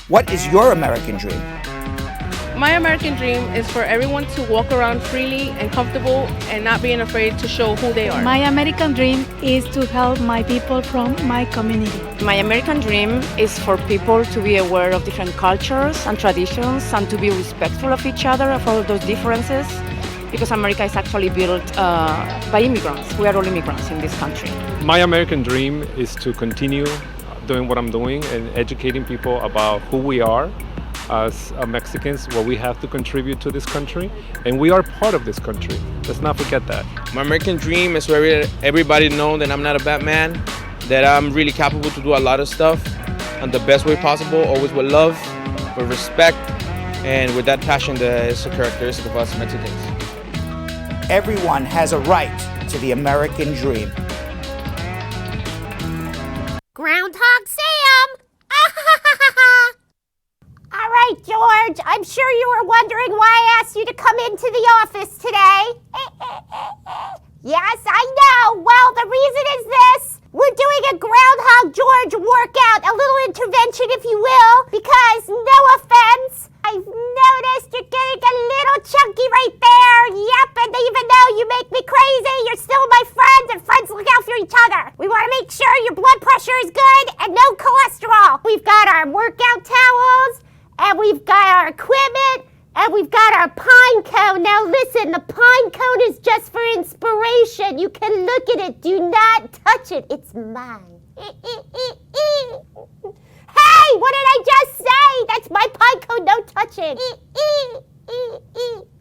What is your American dream? My American dream is for everyone to walk around freely and comfortable and not being afraid to show who they are. My American dream is to help my people from my community. My American dream is for people to be aware of different cultures and traditions and to be respectful of each other, of all those differences, because America is actually built by immigrants. We are all immigrants in this country. My American dream is to continue doing what I'm doing and educating people about who we are as Mexicans, what we have to contribute to this country, and we are part of this country. Let's not forget that. My American dream is for everybody to know that I'm not a bad man, that I'm really capable to do a lot of stuff in the best way possible, always with love, with respect, and with that passion that is a characteristic of us Mexicans. Everyone has a right to the American dream. Groundhog Sam! All right, George, I'm sure you were wondering why I asked you to come into the office today. Yes, I know. Well, the reason is this. We're doing a Groundhog George workout, a little intervention, if you will, because, no offense, I've noticed you're getting a little chunky right there. Yep, and even though you make me crazy, you're still my friend, and friends look out for each other. We want to make sure your blood pressure is good and no cholesterol. We've got our workout towels, and we've got our equipment, and we've got our pine cone. Now listen, the pine cone is just for inspiration. You can look at it. Do not touch it. It's mine. Hey, what did I just say? That's my pine cone. No touching.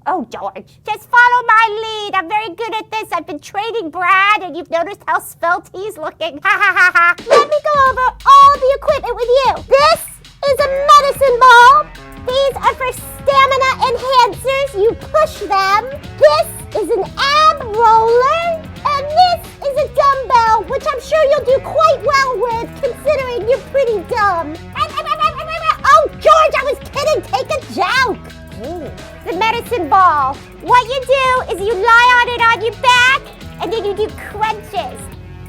Oh, George, just follow my lead. I'm very good at this. I've been training Brad, and you've noticed how svelte he's looking. Ha, ha, ha, ha. Let me go over all the equipment with you. This is a medicine ball. These are for stamina enhancers. You push them. This is an ab roller. And this is a dumbbell, which I'm sure you'll do quite well with, considering you're pretty dumb. Oh, George, I was kidding. Take a joke. The medicine ball. What you do is you lie on it on your back, and then you do crunches.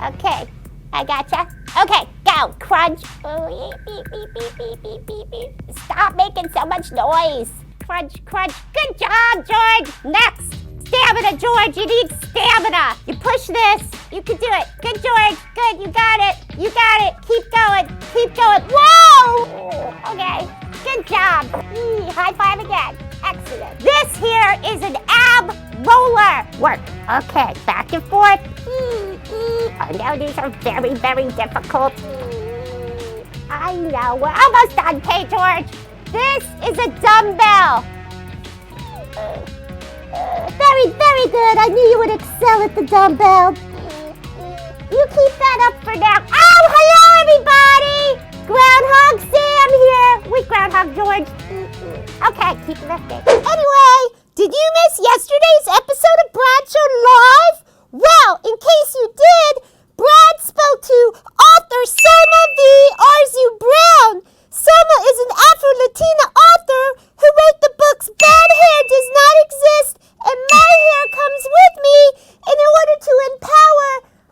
Okay, I gotcha. Okay, go. Crunch. Stop making so much noise. Crunch, crunch. Good job, George. Next. Stamina, George. You need stamina. You push this. You can do it. Good, George. Good. You got it. You got it. Keep going. Keep going. Whoa! Okay. Good job. High five again. Excellent. This here is an ab roller. Work. Okay. Back and forth. I know these are very, very difficult. I know. We're almost done, okay, George? This is a dumbbell. Very, very good. I knew you would excel at the dumbbell. You keep that up for now. Oh, hello, everybody. Groundhog Sam here with Groundhog George. Okay, keep lifting. Anyway, did you miss yesterday's episode of Bradshaw Live? Well, in case you did, Brad spoke to author Selma V. Arzu Brown. Selma is an Afro-Latina author who wrote the books Bad Hair Does Not Exist and My Hair Comes With Me in order to empower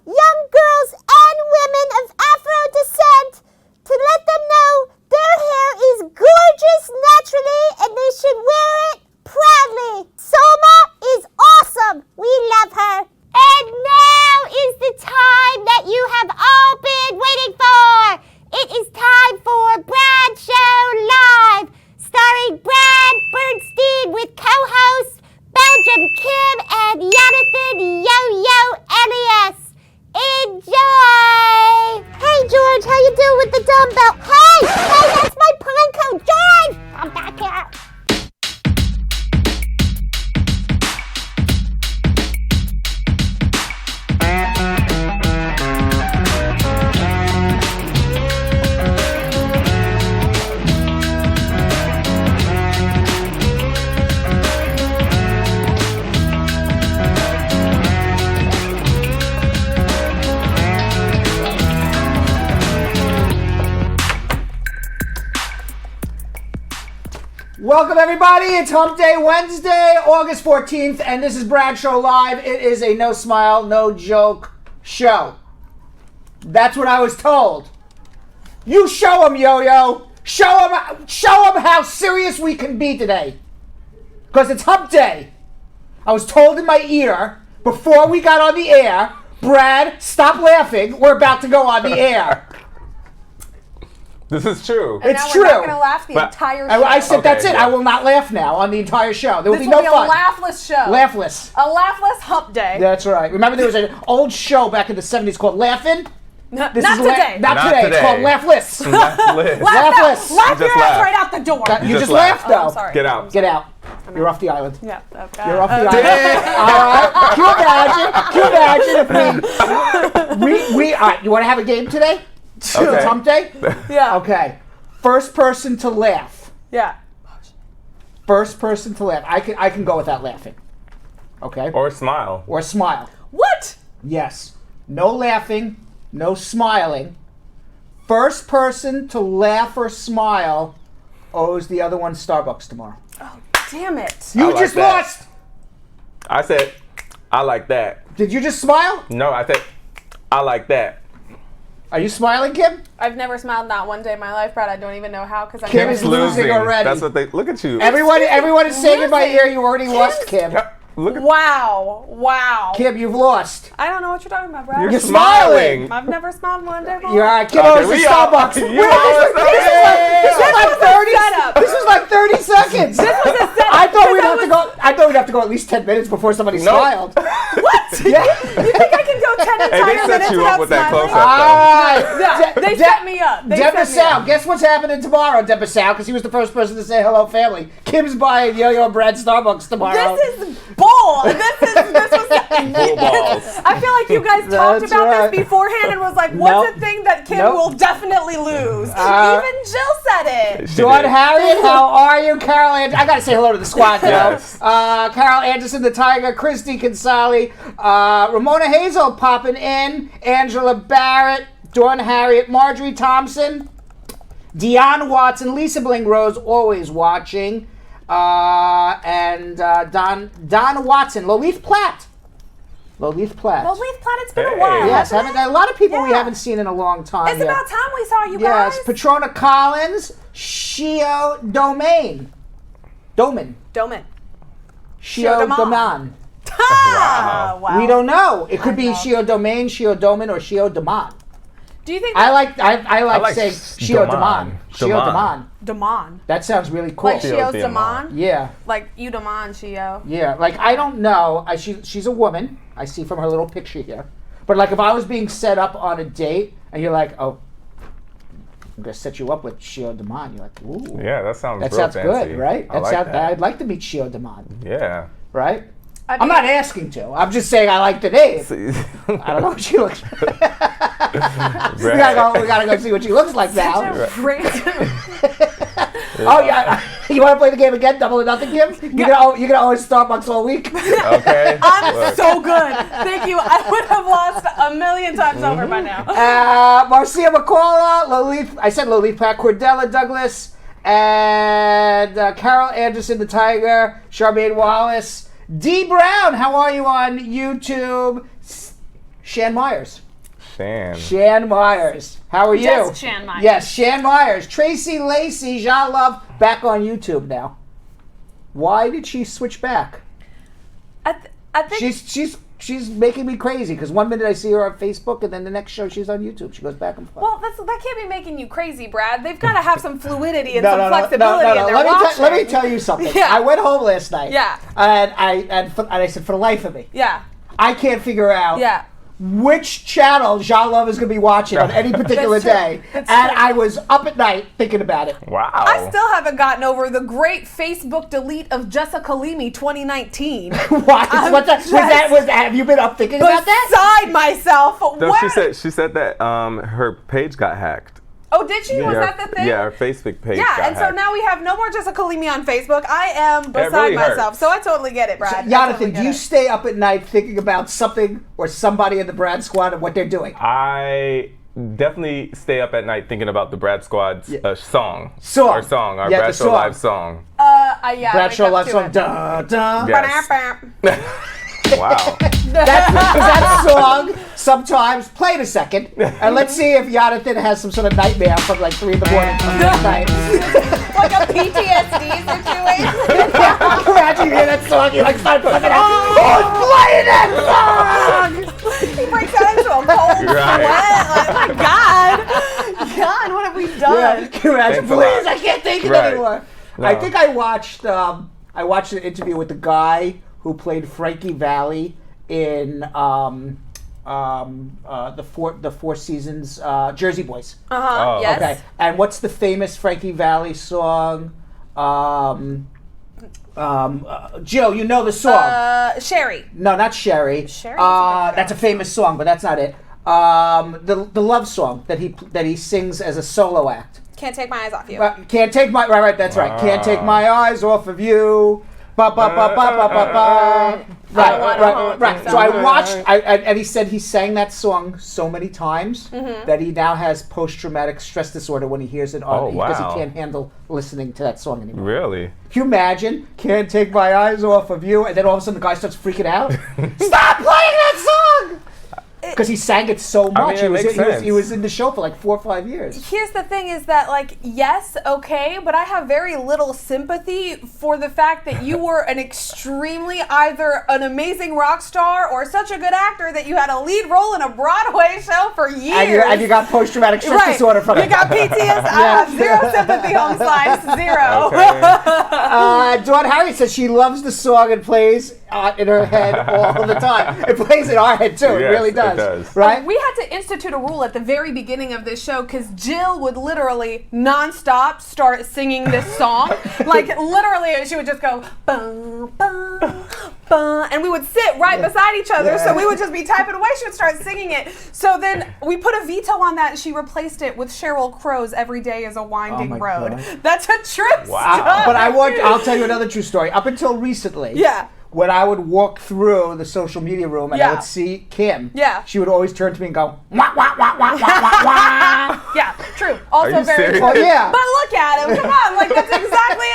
young girls and women of Afro descent to let them know their hair is gorgeous naturally and they should wear it proudly. Selma is awesome. We love her. And now is the time that you have all been waiting for. It is time for Bradshaw Live, starring Brad Bernstein with co-hosts Belgium Kim and Jonathan Yo-Yo Elias. Enjoy! Hey, George, how you doing with the dumbbell? Hey, that's my pine cone. George, I'm back here. Welcome, everybody. It's Hump Day Wednesday, August 14th, and this is Bradshaw Live. It is a no smile, no joke show. That's what I was told. You show them, Yo-Yo. Show them how serious we can be today. Because it's hump day. I was told in my ear before we got on the air, Brad, stop laughing. We're about to go on the air. This is true. And It's now true. We're not going to laugh the entire show. I said that's it. yeah. I will not laugh now on the entire show. There will This be will no be fun. a laughless show. Laughless. A laughless hump day. That's right. Remember there was an old show back in the 70s called Laughin'? Not This is today. Not today. It's today. called Laughless. Laughless. Laughless. Laugh your just ass laughed. right out the door. You just just laughed, Oh, though. I'm sorry. Get out. Get out. You're off the island. Yeah. Okay. You're off the island. All right. Can you imagine if all right, you want to have a game today? It's hump day? Yeah. Okay. First person to laugh. Yeah. First person to laugh. I can go without laughing. Okay? Or smile. Or smile. What? Yes. No laughing, no smiling. First person to laugh or smile owes the other one Starbucks tomorrow. Oh, damn it. You like just that. lost. I said, I like that. Did you just smile? No, I said, I like that. Are you smiling, Kim? I've never smiled not one day in my life, Brad. I don't even know how because I'm Kim never is losing already. That's what they look at you. Everyone is saying in my losing. ear you already lost, Kim. Look at Wow. Kim, you've lost. I don't know what you're talking about, Brad. You're smiling. I've never smiled one day. You're all right. Kim Okay, owes the we are- Starbucks. you Wait, are- this was like 30. setup. This was like 30 seconds. This was a setup. I thought we'd because have to go. I thought we'd have to go at least 10 minutes before somebody Nope. smiled. What? Yeah. You think I can go 10 Hey, entire they set minutes you without up with that smiling? close-up. All right. Yeah, they set me up. They Deborah set me Sal, up. guess what's happening tomorrow, Deborah Sal? Because he was the first person to say hello, family. Kim's buying Yo-Yo and Brad Starbucks tomorrow. This is bull. This was. Bull balls. I feel like you guys talked That's about right. this beforehand and was like, what's Nope. a thing that Kim Nope. will definitely lose? Uh, Even Jill said it. She Dawn did. Harriet, how are you? Carol Anderson. I gotta say hello to the squad now. Yes. Carol Anderson, the Tiger, Christy Consali, Ramona Hazel popping in, Angela Barrett, Dawn Harriet, Marjorie Thompson, Deanna Watson, Lisa Bling Rose, always watching, and Donna Watson, Lolith Platt. Lolith Platt. Well, Leith Platt, it's been a Hey. while. Yes, hasn't a lot of people we Yeah. haven't seen in a long time. it? It's here. about time we saw you Yes, guys. Patrona Collins, Shio Domain. Doman. Doman. Shio Doman. Doman. Ah, wow. We don't know. It could be know. Shio Domain, Shio Doman, or Shio Doman. Do you think I like saying Shio Doman. Doman. Shio Doman. Doman. Damon? That sounds really cool. Like Shio's Shio Damon? Yeah, Like you Damon, Shio. yeah. Like I don't know. She's a woman. I see from her little picture here. But like if I was being set up on a date and you're like, oh, I'm gonna set you up with Shio Doman. You're like, ooh. Yeah, that sounds That real sounds fancy. good, right? I like that. I'd like to meet Shio Doman, Yeah. right? I I'm mean- not asking to. I'm just saying I like the name. I don't know what she looks like. we gotta go see what she looks like now. Random. Oh yeah, you want to play the game again? Double or nothing, Kim? You're gonna owe us Starbucks all week. Okay. I'm Look. so good. Thank you. I would have lost a million times over by now. Marcia McCullough, Lolith Platt, Cordella Douglas, and Carol Anderson, the Tiger, Charmaine Wallace, Dee Brown. How are you on YouTube? Shan Myers. Shan Myers. How are you? Just Shan Myers. Yes, Shan Myers. Tracy Lacey, Jean Love, back on YouTube now. Why did she switch back? I think She's making me crazy because one minute I see her on Facebook and then the next show she's on YouTube. She goes back and forth. well, that can't be making you crazy, Brad. They've got to have some fluidity and some flexibility in their watching. Let me tell you something. Yeah. I went home last night. Yeah. And I said, for the life of me, Yeah. I can't figure out Yeah. which channel Jean Love is going to be watching on any particular That's true. day. That's And true. I was up at night thinking about it. Wow. I still haven't gotten over the great Facebook delete of Jessica Leamy 2019. Why? Have you been up thinking about that? Beside myself. No, What? she said that her page got hacked. Oh, did she? Was that the thing? Yeah, her Facebook page Yeah, got and so hacked. now we have no more Jessica Leamy on Facebook. I am beside really myself. hurts. So I totally get it, Brad. I totally Jonathan, get do you it. stay up at night thinking about something or somebody in the Brad Squad and what they're doing? I definitely stay up at night thinking about the Brad Squad's song. Song. Our song. Our Yeah, the Brad Show song. Live song. Yeah, Brad I Show wake Live up song. to Duh, duh. Yes. it. Wow. that song sometimes, play in a second, and let's see if Jonathan has some sort of nightmare from like 3 in the morning from midnight. Like a PTSD situation. Imagine you hear that song, you like start flipping out. Who's playing that song? He breaks out into a cold sweat. Like, oh my God, what have we done? Yeah, can you imagine? Thanks a Please, lot. I can't take it Right. anymore. No. I think I watched an interview with the guy who played Frankie Valli in the Four Seasons Jersey Boys. Oh. Yes. Okay, and what's the famous Frankie Valli song? Jill, you know the song. Sherry. No, not Sherry. Sherry? That's a famous song, but that's not it. The love song that he sings as a solo act. Can't take my eyes off you. Can't take my right. That's right. Can't take my eyes off of you. Ba ba ba ba ba ba ba. Right. So I watched, and he said he sang that song so many times that he now has post-traumatic stress disorder when he hears it on because wow. he can't handle listening to that song anymore. Really? Can you imagine? Can't take my eyes off of you, and then all of a sudden the guy starts freaking out. Stop playing that song! Because he sang it so much. it makes sense. He was in the show for like 4 or 5 years. Here's the thing is that, like, yes, okay, but I have very little sympathy for the fact that you were an extremely, either an amazing rock star or such a good actor that you had a lead role in a Broadway show for years. And you got post-traumatic stress disorder from it. You got PTSD. I have zero sympathy, home slice, zero. Okay. Dawn Harriet says she loves the song and plays in her head all the time. It plays in our head too. It Yes, really it does. does. Right? We had to institute a rule at the very beginning of this show because Jill would literally nonstop start singing this song. Like literally, she would just go bum, bum, bum, and we would sit right beside each other. So we would just be typing away. She would start singing it. So then we put a veto on that, and she replaced it with Sheryl Crow's "Every Day Is a Winding my Road." God. That's a true story. But I'll tell you another true story. Up until recently, Yeah. when I would walk through the social media room and I Yeah. would see Kim, Yeah. she would always turn to me and go, wah, wah, wah, wah, wah, wah, wah. Yeah, true. Also you very serious? true. Oh, yeah. But look at him. Come on. Like, that's exactly,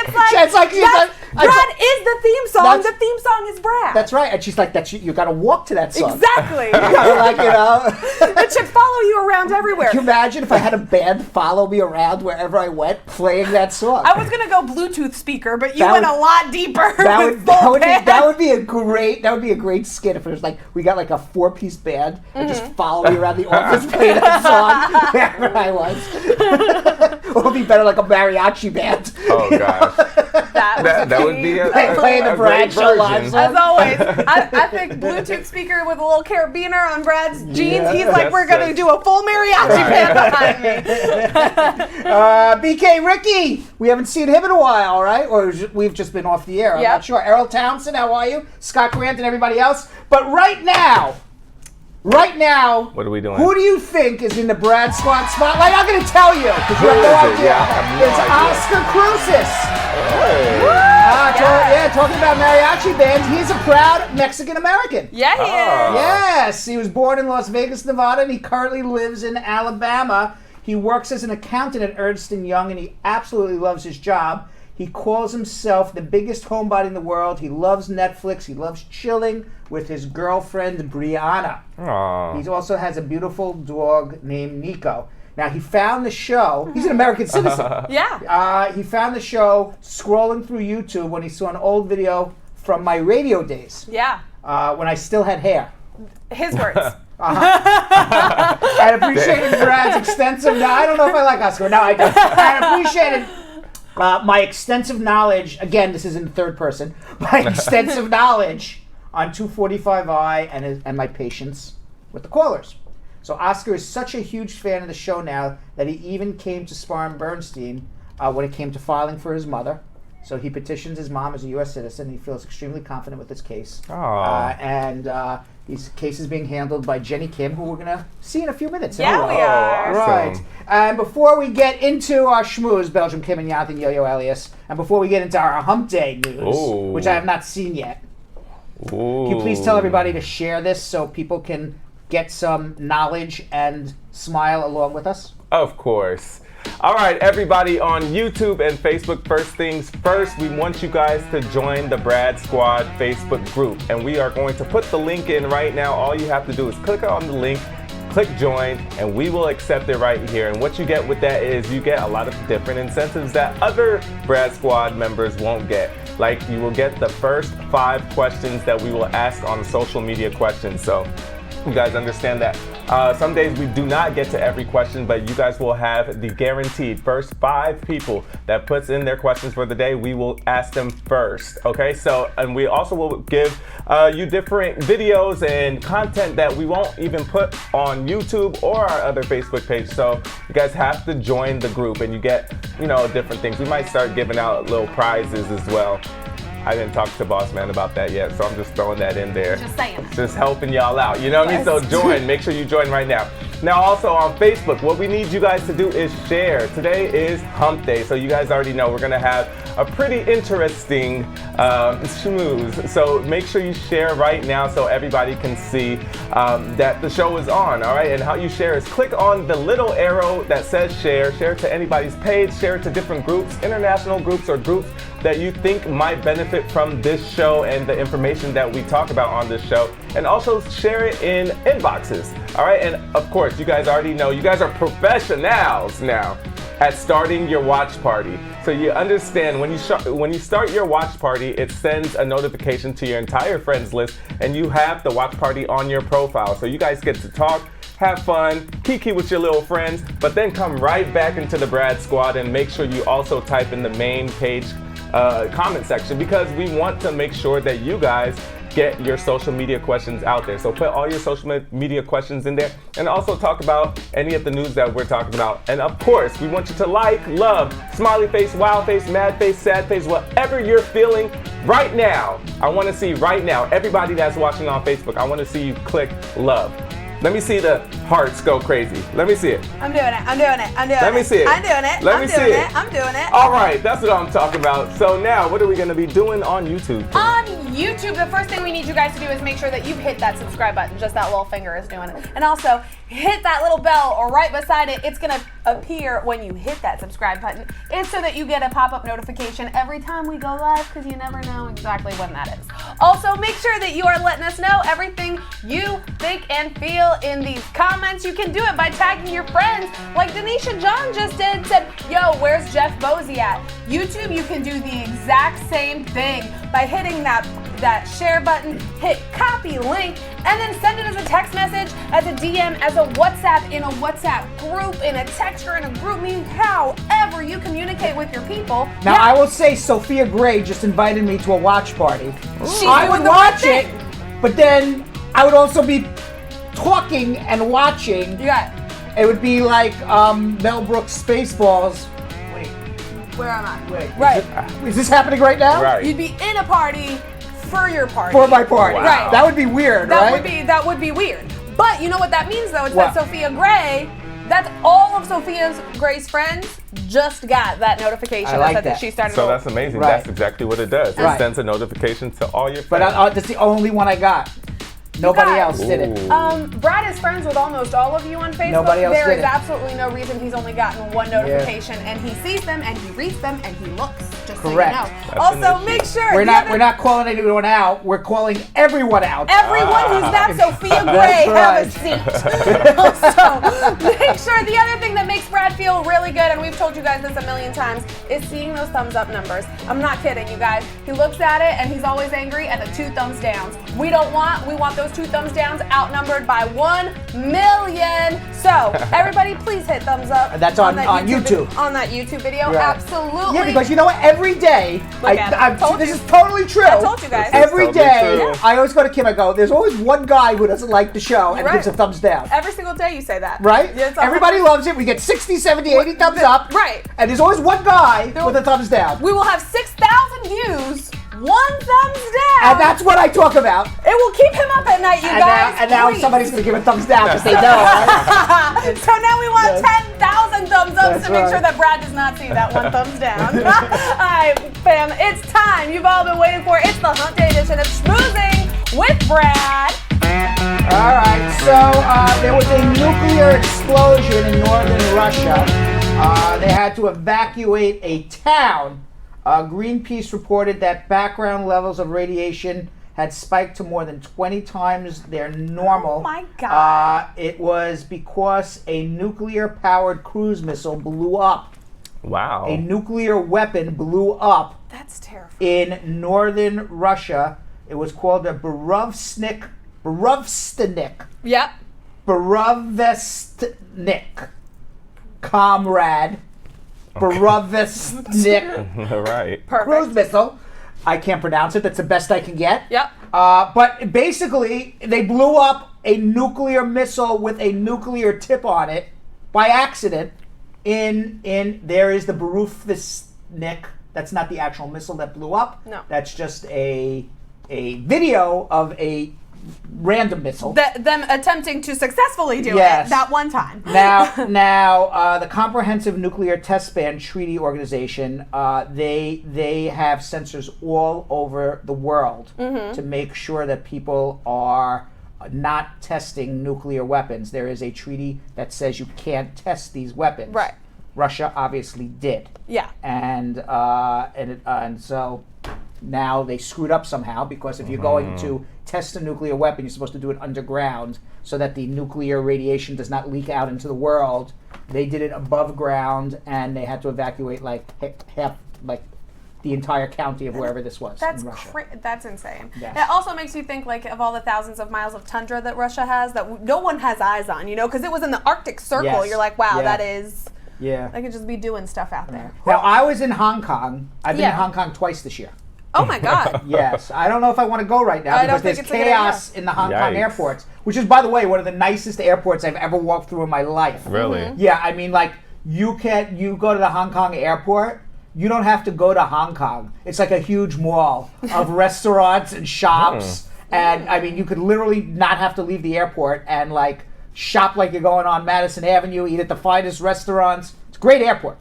It's like she's that's- like- Brad is the theme song. That's- The theme song is Brad. That's right. And she's like, you got to walk to that song. Exactly. You gotta, like, It should follow you around everywhere. Can you imagine if I had a band follow me around wherever I went playing that song? I was gonna go Bluetooth speaker, but you That went would- a lot deeper. That with would, full that, would be, band. that would be a great skit if it was like we got like a 4-piece band and just follow me around the office playing that song wherever I was. Or it would be better like a mariachi band. Oh gosh. That would be a Playing the great Bradshaw live version. song. As always, I think Bluetooth speaker with a little carabiner on Brad's jeans. Yeah. He's like, we're gonna That's- do a full mariachi band behind me. BK Ricky, we haven't seen him in a while, right? Or we've just been off the air. I'm Yep. not sure. Errol Townsend, how are you? Scott Grant and everybody else. But right now, What are we doing? who do you think is in the Brad Squad spotlight? I'm going to tell you because you Who have no is it? idea. Yeah, I have no It's idea. Oscar Cruces. Hey. Talking about mariachi bands. He's a proud Mexican American. Yeah, he is. Yes, he was born in Las Vegas, Nevada, and he currently lives in Alabama. He works as an accountant at Ernst & Young, and he absolutely loves his job. He calls himself the biggest homebody in the world. He loves Netflix. He loves chilling with his girlfriend, Brianna. Aw. He also has a beautiful dog named Nico. Now, he found the show. He's an American citizen. Yeah. He found the show scrolling through YouTube when he saw an old video from my radio days Yeah. when I still had hair. His words. I appreciated Brad's extensive. Now I don't know if I like Oscar. No, I don't. I appreciated my extensive knowledge. Again, this is in the third person. My extensive knowledge on 245i and my patience with the callers. So Oscar is such a huge fan of the show now that he even came to Spar and Bernstein when it came to filing for his mother. So he petitions his mom as a U.S. citizen. He feels extremely confident with his case. Aw. His case is being handled by Jenny Kim, who we're going to see in a few minutes. Yeah, we are. Right. Awesome. And before we get into our schmooze, Belgium Kim and Jonathan Yo-Yo Elias, and before we get into our Hump Day news, Ooh. which I have not seen yet, Ooh. can you please tell everybody to share this so people can get some knowledge and smile along with us? Of course. All right, everybody on YouTube and Facebook, first things first, we want you guys to join the Brad Squad Facebook group. And we are going to put the link in right now. All you have to do is click on the link, click join, and we will accept it right here. And what you get with that is you get a lot of different incentives that other Brad Squad members won't get. Like you will get the first 5 questions that we will ask on social media questions. So you guys understand that. Some days we do not get to every question, but you guys will have the guaranteed first 5 people that puts in their questions for the day. We will ask them first, okay? So, and we also will give you different videos and content that we won't even put on YouTube or our other Facebook page. So you guys have to join the group and you get, you know, different things. We might start giving out little prizes as well. I didn't talk to Boss Man about that yet, so I'm just throwing that in there. Just saying. Just helping y'all out, you know what I mean? So join, make sure you join right now. Now also on Facebook, what we need you guys to do is share. Today is Hump Day, so you guys already know we're gonna have a pretty interesting schmooze. So make sure you share right now so everybody can see that the show is on, all right? And how you share is click on the little arrow that says share it to anybody's page, share it to different groups, international groups or groups that you think might benefit from this show and the information that we talk about on this show. And also share it in inboxes, all right? And of course, you guys already know, you guys are professionals now at starting your watch party. So you understand when you start your watch party, it sends a notification to your entire friends list and you have the watch party on your profile. So you guys get to talk, have fun, kiki with your little friends, but then come right back into the Brad Squad and make sure you also type in the main page comment section, because we want to make sure that you guys get your social media questions out there. So put all your social media questions in there and also talk about any of the news that we're talking about. And of course, we want you to like, love, smiley face, wild face, mad face, sad face, whatever you're feeling right now. I want to see right now, everybody that's watching on Facebook, I want to see you click love. Let me see the hearts go crazy. Let me see it. I'm doing it. I'm doing it. I'm doing it. Let me see it. I'm doing it. Let I'm me doing see it. it. I'm doing it. All right, that's what I'm talking about. So now, what are we going to be doing on YouTube? On YouTube, the first thing we need you guys to do is make sure that you hit that subscribe button. Just that little finger is doing it. And also, hit that little bell or right beside it. It's going to appear when you hit that subscribe button. It's so that you get a pop-up notification every time we go live, because you never know exactly when that is. Also, make sure that you are letting us know everything you think and feel in these comments. You can do it by tagging your friends, like Denisha John just did, said, yo, where's Jeff Bosey at? YouTube, you can do the exact same thing by hitting that share button, hit copy link, and then send it as a text message, as a DM, as a WhatsApp, in a WhatsApp group, in a text, or in a group meeting, however you communicate with your people. Now, I will say Sophia Gray just invited me to a watch party. I would doing the watch right it, but then I would also be talking and watching. You got it. It would be like Mel Brooks' Spaceballs. Wait, Where am I? wait. Right. Is this happening right now? Right. You'd be in a party for your party. For my party. Wow. Right. That would be weird, That right? that would be weird. But you know what that means though? It's What? that Sophia Gray, that's all of Sophia Gray's friends just got that notification I like that said that. that she started. So that's amazing. Right. That's exactly what it does. Right. It sends a notification to all your But friends. that's the only one I got. Nobody guys- else did it. Brad is friends with almost all of you on Facebook. Nobody else There did is it. absolutely no reason he's only gotten one notification, and he sees them and he reads them and he looks. Just Correct. so you know. That's an Also, issue. make sure We're the not other- calling anyone out. We're calling everyone out. Everyone who's not Sophia Gray, have a seat. Also, make sure the other thing that makes Brad feel really good, and we've told you guys this a million times, is seeing those thumbs up numbers. I'm not kidding, you guys. He looks at it and he's always angry at the 2 thumbs downs. We want those 2 thumbs downs outnumbered by 1 million. So everybody, please hit thumbs up. And that's on that YouTube. On that YouTube video, Right. absolutely. Yeah, because you know what? Every day, Look at it. Told this you. is totally true. I told you guys. Every Totally day, true. I always go to Kim. I go, there's always one guy who doesn't like the show and Right. gives a thumbs down. Every single day you say that. Right? Yeah, it's Everybody 100%. loves it. We get 60, 70, 80 thumbs up. Right. And there's always one guy with a thumbs down. We will have 6,000 views, 1 thumbs down. And that's what I talk about. It will keep him up at night, you guys. And now please. somebody's going to give a thumbs down because they know, right? So now we want 10,000 thumbs up That's to make right. sure that Brad does not see that 1 thumbs down. All right, fam, it's time. You've all been waiting for it. It's the Hump Day edition of Schmoozing with Brad. All right, so there was a nuclear explosion in northern Russia. They had to evacuate a town. Greenpeace reported that background levels of radiation had spiked to more than 20 times their normal. Oh my God. It was because a nuclear-powered cruise missile blew up. Wow. A nuclear weapon blew up That's terrifying. in northern Russia. It was called a Borovstnik. Yep. Borovestnik. Comrade. Borovestnik. All right. Cruise Perfect. missile. I can't pronounce it. That's the best I can get. Yep. But basically, they blew up a nuclear missile with a nuclear tip on it by accident. There is the Borovestnik. That's not the actual missile that blew up. No. That's just a video of a random missile. Them attempting to successfully do Yes. it that one time. Now, the Comprehensive Nuclear Test Ban Treaty Organization, they have sensors all over the world to make sure that people are not testing nuclear weapons. There is a treaty that says you can't test these weapons. Right. Russia obviously did. Yeah. And so now they screwed up somehow, because if you're going to test a nuclear weapon, you're supposed to do it underground so that the nuclear radiation does not leak out into the world. They did it above ground, and they had to evacuate like half, like the entire county of wherever this was That's in Russia. that's insane. Yes. It also makes you think like of all the thousands of miles of tundra that Russia has that no one has eyes on, because it was in the Arctic Circle. Yes. You're like, wow, Yeah. that is. Yeah. They could just be doing stuff out there. Now, I was in Hong Kong. I've been Yeah. in Hong Kong twice this year. Oh my God. Yes. I don't know if I want to go right now I don't because think there's it's a good chaos in the Hong Kong Yikes. airports, which is, by the way, one of the nicest airports I've ever walked through in my life. Really? Yeah, I mean, like, you go to the Hong Kong airport, you don't have to go to Hong Kong. It's like a huge mall of restaurants and shops. And, I mean, you could literally not have to leave the airport and, like, shop like you're going on Madison Avenue, eat at the finest restaurants. It's a great airport.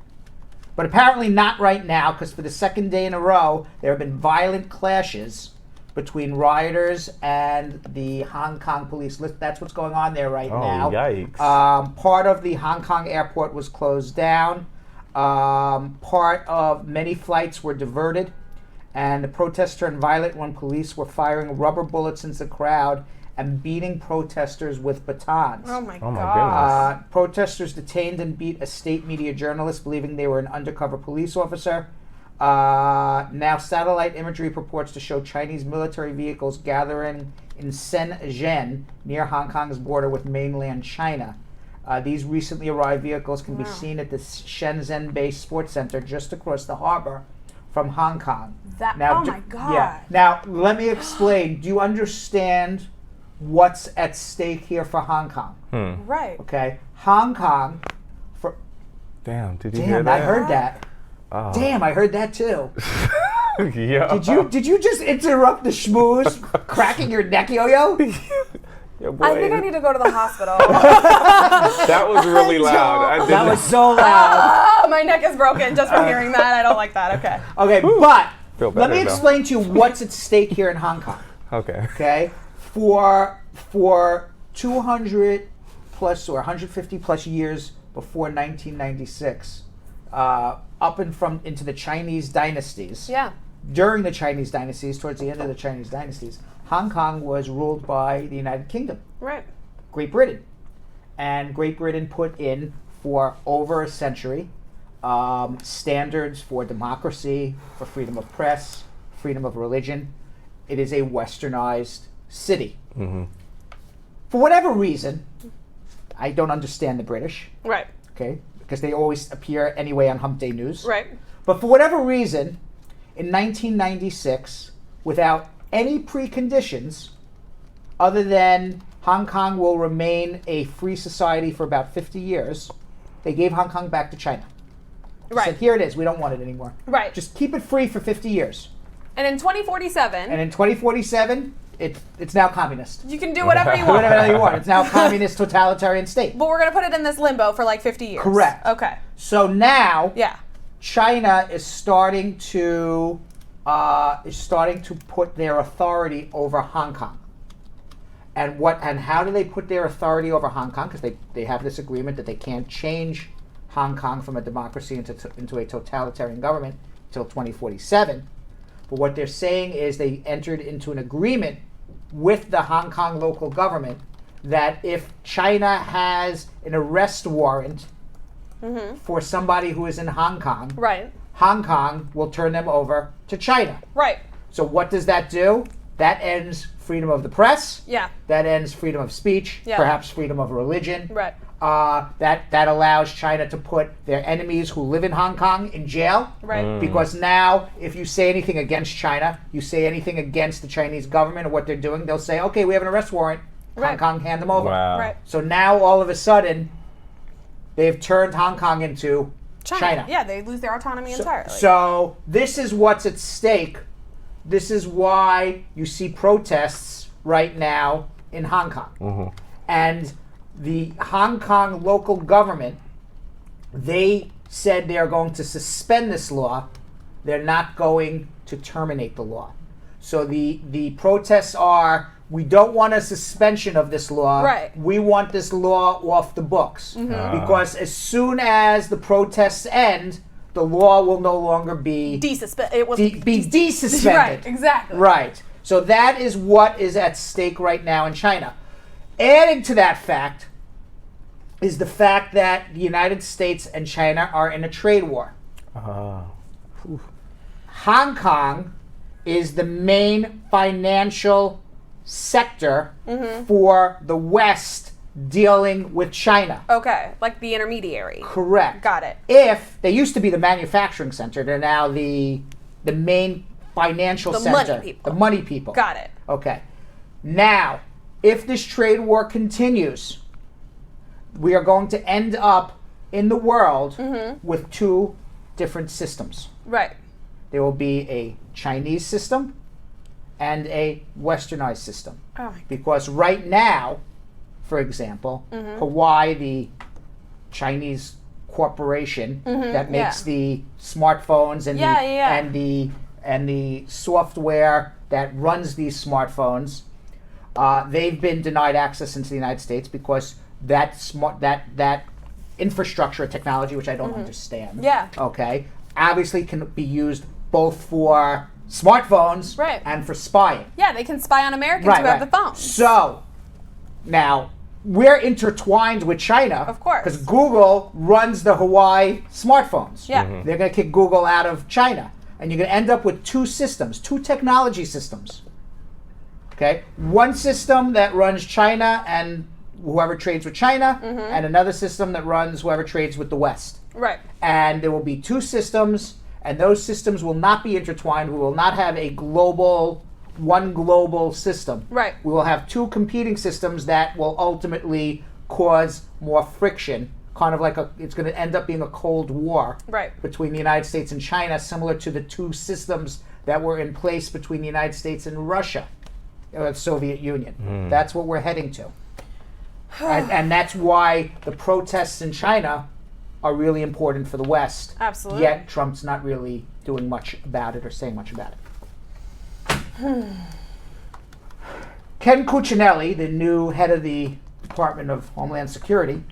But apparently not right now, because for the second day in a row, there have been violent clashes between rioters and the Hong Kong police. That's what's going on there right now. Yikes. Part of the Hong Kong airport was closed down. Part of many flights were diverted. And the protests turned violent when police were firing rubber bullets into the crowd and beating protesters with batons. Oh my Oh my God. Protesters detained and beat a state media journalist, believing they were an undercover police officer. Now, satellite imagery purports to show Chinese military vehicles gathering in Shenzhen, near Hong Kong's border with mainland China. These recently arrived vehicles can be seen at the Shenzhen-based sports center just across the harbor from Hong Kong. Oh my God. Yeah. Now, let me explain. Do you understand what's at stake here for Hong Kong? Right. Okay, Hong Kong. Damn, did you hear Damn, that? I heard that. Oh. Damn, I heard that too. Yeah. Did you just interrupt the schmooze, cracking your neck, yo-yo? Yeah, boy. I think I need to go to the hospital. That was really loud. That was so loud. My neck is broken just from hearing that. I don't like that. Okay. Okay, but Feel let better, me though. explain to you what's at stake here in Hong Kong. Okay. Okay, for 200 plus or 150 plus years before 1996, up and from into the Chinese dynasties. Yeah. During the Chinese dynasties, towards the end of the Chinese dynasties, Hong Kong was ruled by the United Kingdom, Right. Great Britain. And Great Britain put in, for over a century, standards for democracy, for freedom of press, freedom of religion. It is a westernized city. For whatever reason, I don't understand the British, Right. okay, because they always appear anyway on Hump Day News. Right. But for whatever reason, in 1996, without any preconditions, other than Hong Kong will remain a free society for about 50 years, they gave Hong Kong back to China. They Right. said, here it is, we don't want it anymore. Right. Just keep it free for 50 years. And in 2047, And in 2047, it's now communist. you can do whatever you Do want. whatever you want. It's now a communist totalitarian state. But we're going to put it in this limbo for like 50 years. Correct. Okay. So now, Yeah. China is starting to put their authority over Hong Kong. And how do they put their authority over Hong Kong? Because they have this agreement that they can't change Hong Kong from a democracy into a totalitarian government until 2047. But what they're saying is they entered into an agreement with the Hong Kong local government that if China has an arrest warrant for somebody who is in Hong Kong, Right. Hong Kong will turn them over to China. Right. So what does that do? That ends freedom of the press. Yeah. That ends freedom of speech, Yeah. perhaps freedom of religion. Right. That allows China to put their enemies who live in Hong Kong in jail. Right. Because now, if you say anything against China, you say anything against the Chinese government or what they're doing, they'll say, okay, we have an arrest warrant. Hong Right. Kong, hand them over. Wow. Right. So now, all of a sudden, they've turned Hong Kong into China. Yeah, they lose their autonomy entirely. So this is what's at stake. This is why you see protests right now in Hong Kong. And the Hong Kong local government, they said they are going to suspend this law. They're not going to terminate the law. So the protests are, we don't want a suspension of this law. Right. We want this law off the books. Because as soon as the protests end, the law will no longer be desuspended. Right, exactly. Right. So that is what is at stake right now in China. Adding to that fact is the fact that the United States and China are in a trade war. Hong Kong is the main financial sector for the West dealing with China. Okay, like the intermediary. Correct. Got it. If they used to be the manufacturing center, they're now the main financial The center. money people. The money people. Got it. Okay. Now, if this trade war continues, we are going to end up in the world with two different systems. Right. There will be a Chinese system and a westernized system. Oh my God. Because right now, for example, Hawaii, the Chinese corporation that makes the smartphones and and the software that runs these smartphones, they've been denied access into the United States because that infrastructure technology, which I don't understand. Yeah. Okay. Obviously, can be used both for smartphones Right. and for spying. Yeah, they can spy on Americans who have the phones. So now we're intertwined with China, Of course. because Google runs the Hawaii smartphones. Yeah. They're going to kick Google out of China, and you're going to end up with two systems, two technology systems. Okay, one system that runs China and whoever trades with China, and another system that runs whoever trades with the West. Right. And there will be two systems, and those systems will not be intertwined. We will not have one global system. Right. We will have two competing systems that will ultimately cause more friction, kind of like it's going to end up being a Cold War Right. between the United States and China, similar to the two systems that were in place between the United States and Russia, the Soviet Union. That's what we're heading to. and that's why the protests in China are really important for the West. Absolutely. Yet Trump's not really doing much about it or saying much about it. Ken Cuccinelli, the new head of the Department of Homeland Security,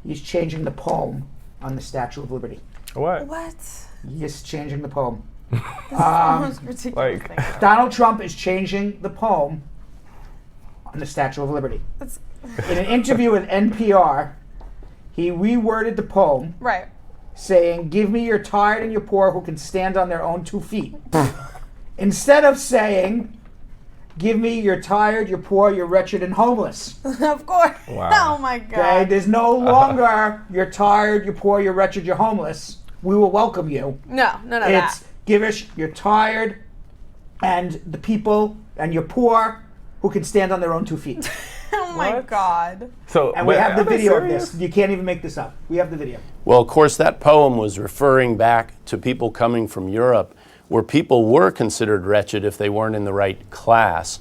he's changing the poem on the Statue of Liberty. What? What? He's changing the poem. This is the most ridiculous like- thing ever. Donald Trump is changing the poem on the Statue of Liberty. That's- In an interview with NPR, he reworded the poem, Right. saying, "Give me your tired and your poor who can stand on their own 2 feet." Instead of saying, "Give me your tired, your poor, your wretched, and homeless." Of course. Wow. Oh my God. Okay, there's no longer "You're tired, you're poor, you're wretched, you're homeless. We will welcome you." No, none of It's that. give us your tired and the people and your poor who can stand on their own 2 feet. Oh my What? God. So, And we have the are they video of serious? this. You can't even make this up. We have the video. Well, of course, that poem was referring back to people coming from Europe, where people were considered wretched if they weren't in the right class.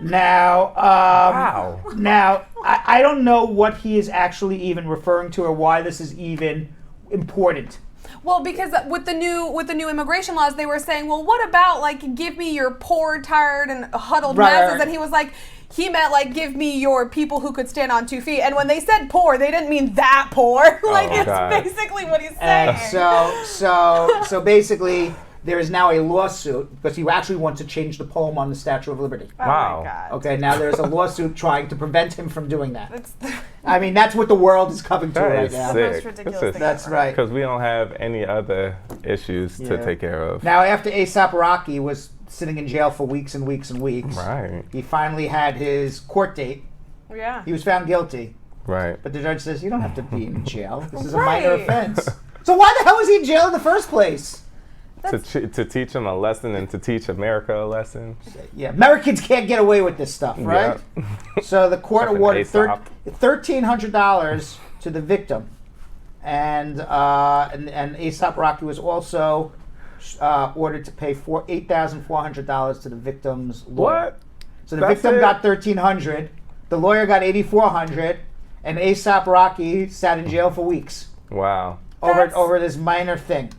Now, Wow. Now, I don't know what he is actually even referring to or why this is even important. Well, because with the new immigration laws, they were saying, well, what about like give me your poor, tired, and huddled Right, masses? right. And he was like, he meant like give me your people who could stand on 2 feet. And when they said poor, they didn't mean that poor. Like it's God. basically what he's saying. And so basically, there is now a lawsuit because he actually wants to change the poem on the Statue of Liberty. Oh Wow. my God. Okay, now there's a lawsuit trying to prevent him from doing that. I mean, that's what the world is coming to That right is now. sick. Most ridiculous This is- thing That's right. Because we don't have any other issues Yeah. to take care of. Now, after A$AP Rocky was sitting in jail for weeks and weeks and weeks, Right. he finally had his court date. Yeah. He was found guilty, Right. but the judge says, you don't have to be in jail. This is a Right. minor offense. So why the hell was he in jail in the first place? To teach him a lesson and to teach America a lesson. Yeah, Americans can't get away with this stuff, right? Yep. So the court Fucking awarded A$AP. $1,300 to the victim, and A$AP Rocky was also ordered to pay $8,400 to the victim's lawyer. What? So the That's victim it? got $1,300, the lawyer got $8,400, and A$AP Rocky sat in jail for weeks Wow. over this minor thing.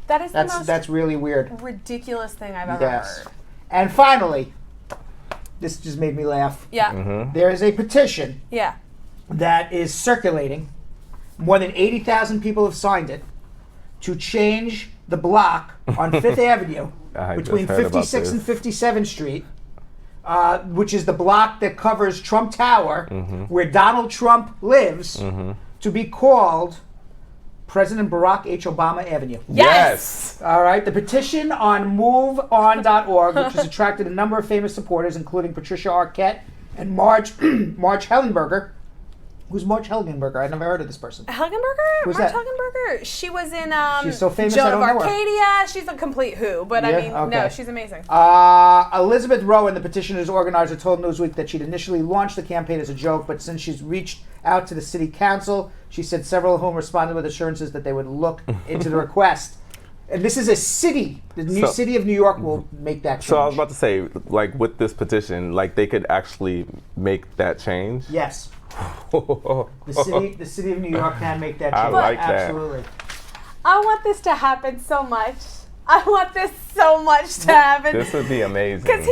That is the most That's really weird. ridiculous thing I've ever Yes. heard. And finally, this just made me laugh. Yeah. Mm-hmm. There is a petition Yeah. that is circulating. More than 80,000 people have signed it to change the block on Fifth Avenue I just between heard about 56 and this. 57th Street, which is the block that covers Trump Tower, where Donald Trump lives, to be called President Barack H. Obama Avenue. Yes. All right, the petition on MoveOn.org, which has attracted a number of famous supporters, including Patricia Arquette and Marge Hellenberger. Who's Marge Hellenberger? I never heard of this person. Helgenberger? Who's Mark that? Helgenberger? She was in She's so famous, Joan I don't of know her. Arcadia. She's a complete who, but I Yeah? mean, Okay. no, she's amazing. Elizabeth Rowan, the petitioner's organizer, told Newsweek that she'd initially launched the campaign as a joke, but since she's reached out to the city council, she said several of whom responded with assurances that they would look into the request. And this is a city. The new city of New York will make that change. So I was about to say, like with this petition, like they could actually make that change. Yes. The city of New York can make that change. I like that. Absolutely. I want this to happen so much. I want this so much to happen. This would be amazing. Because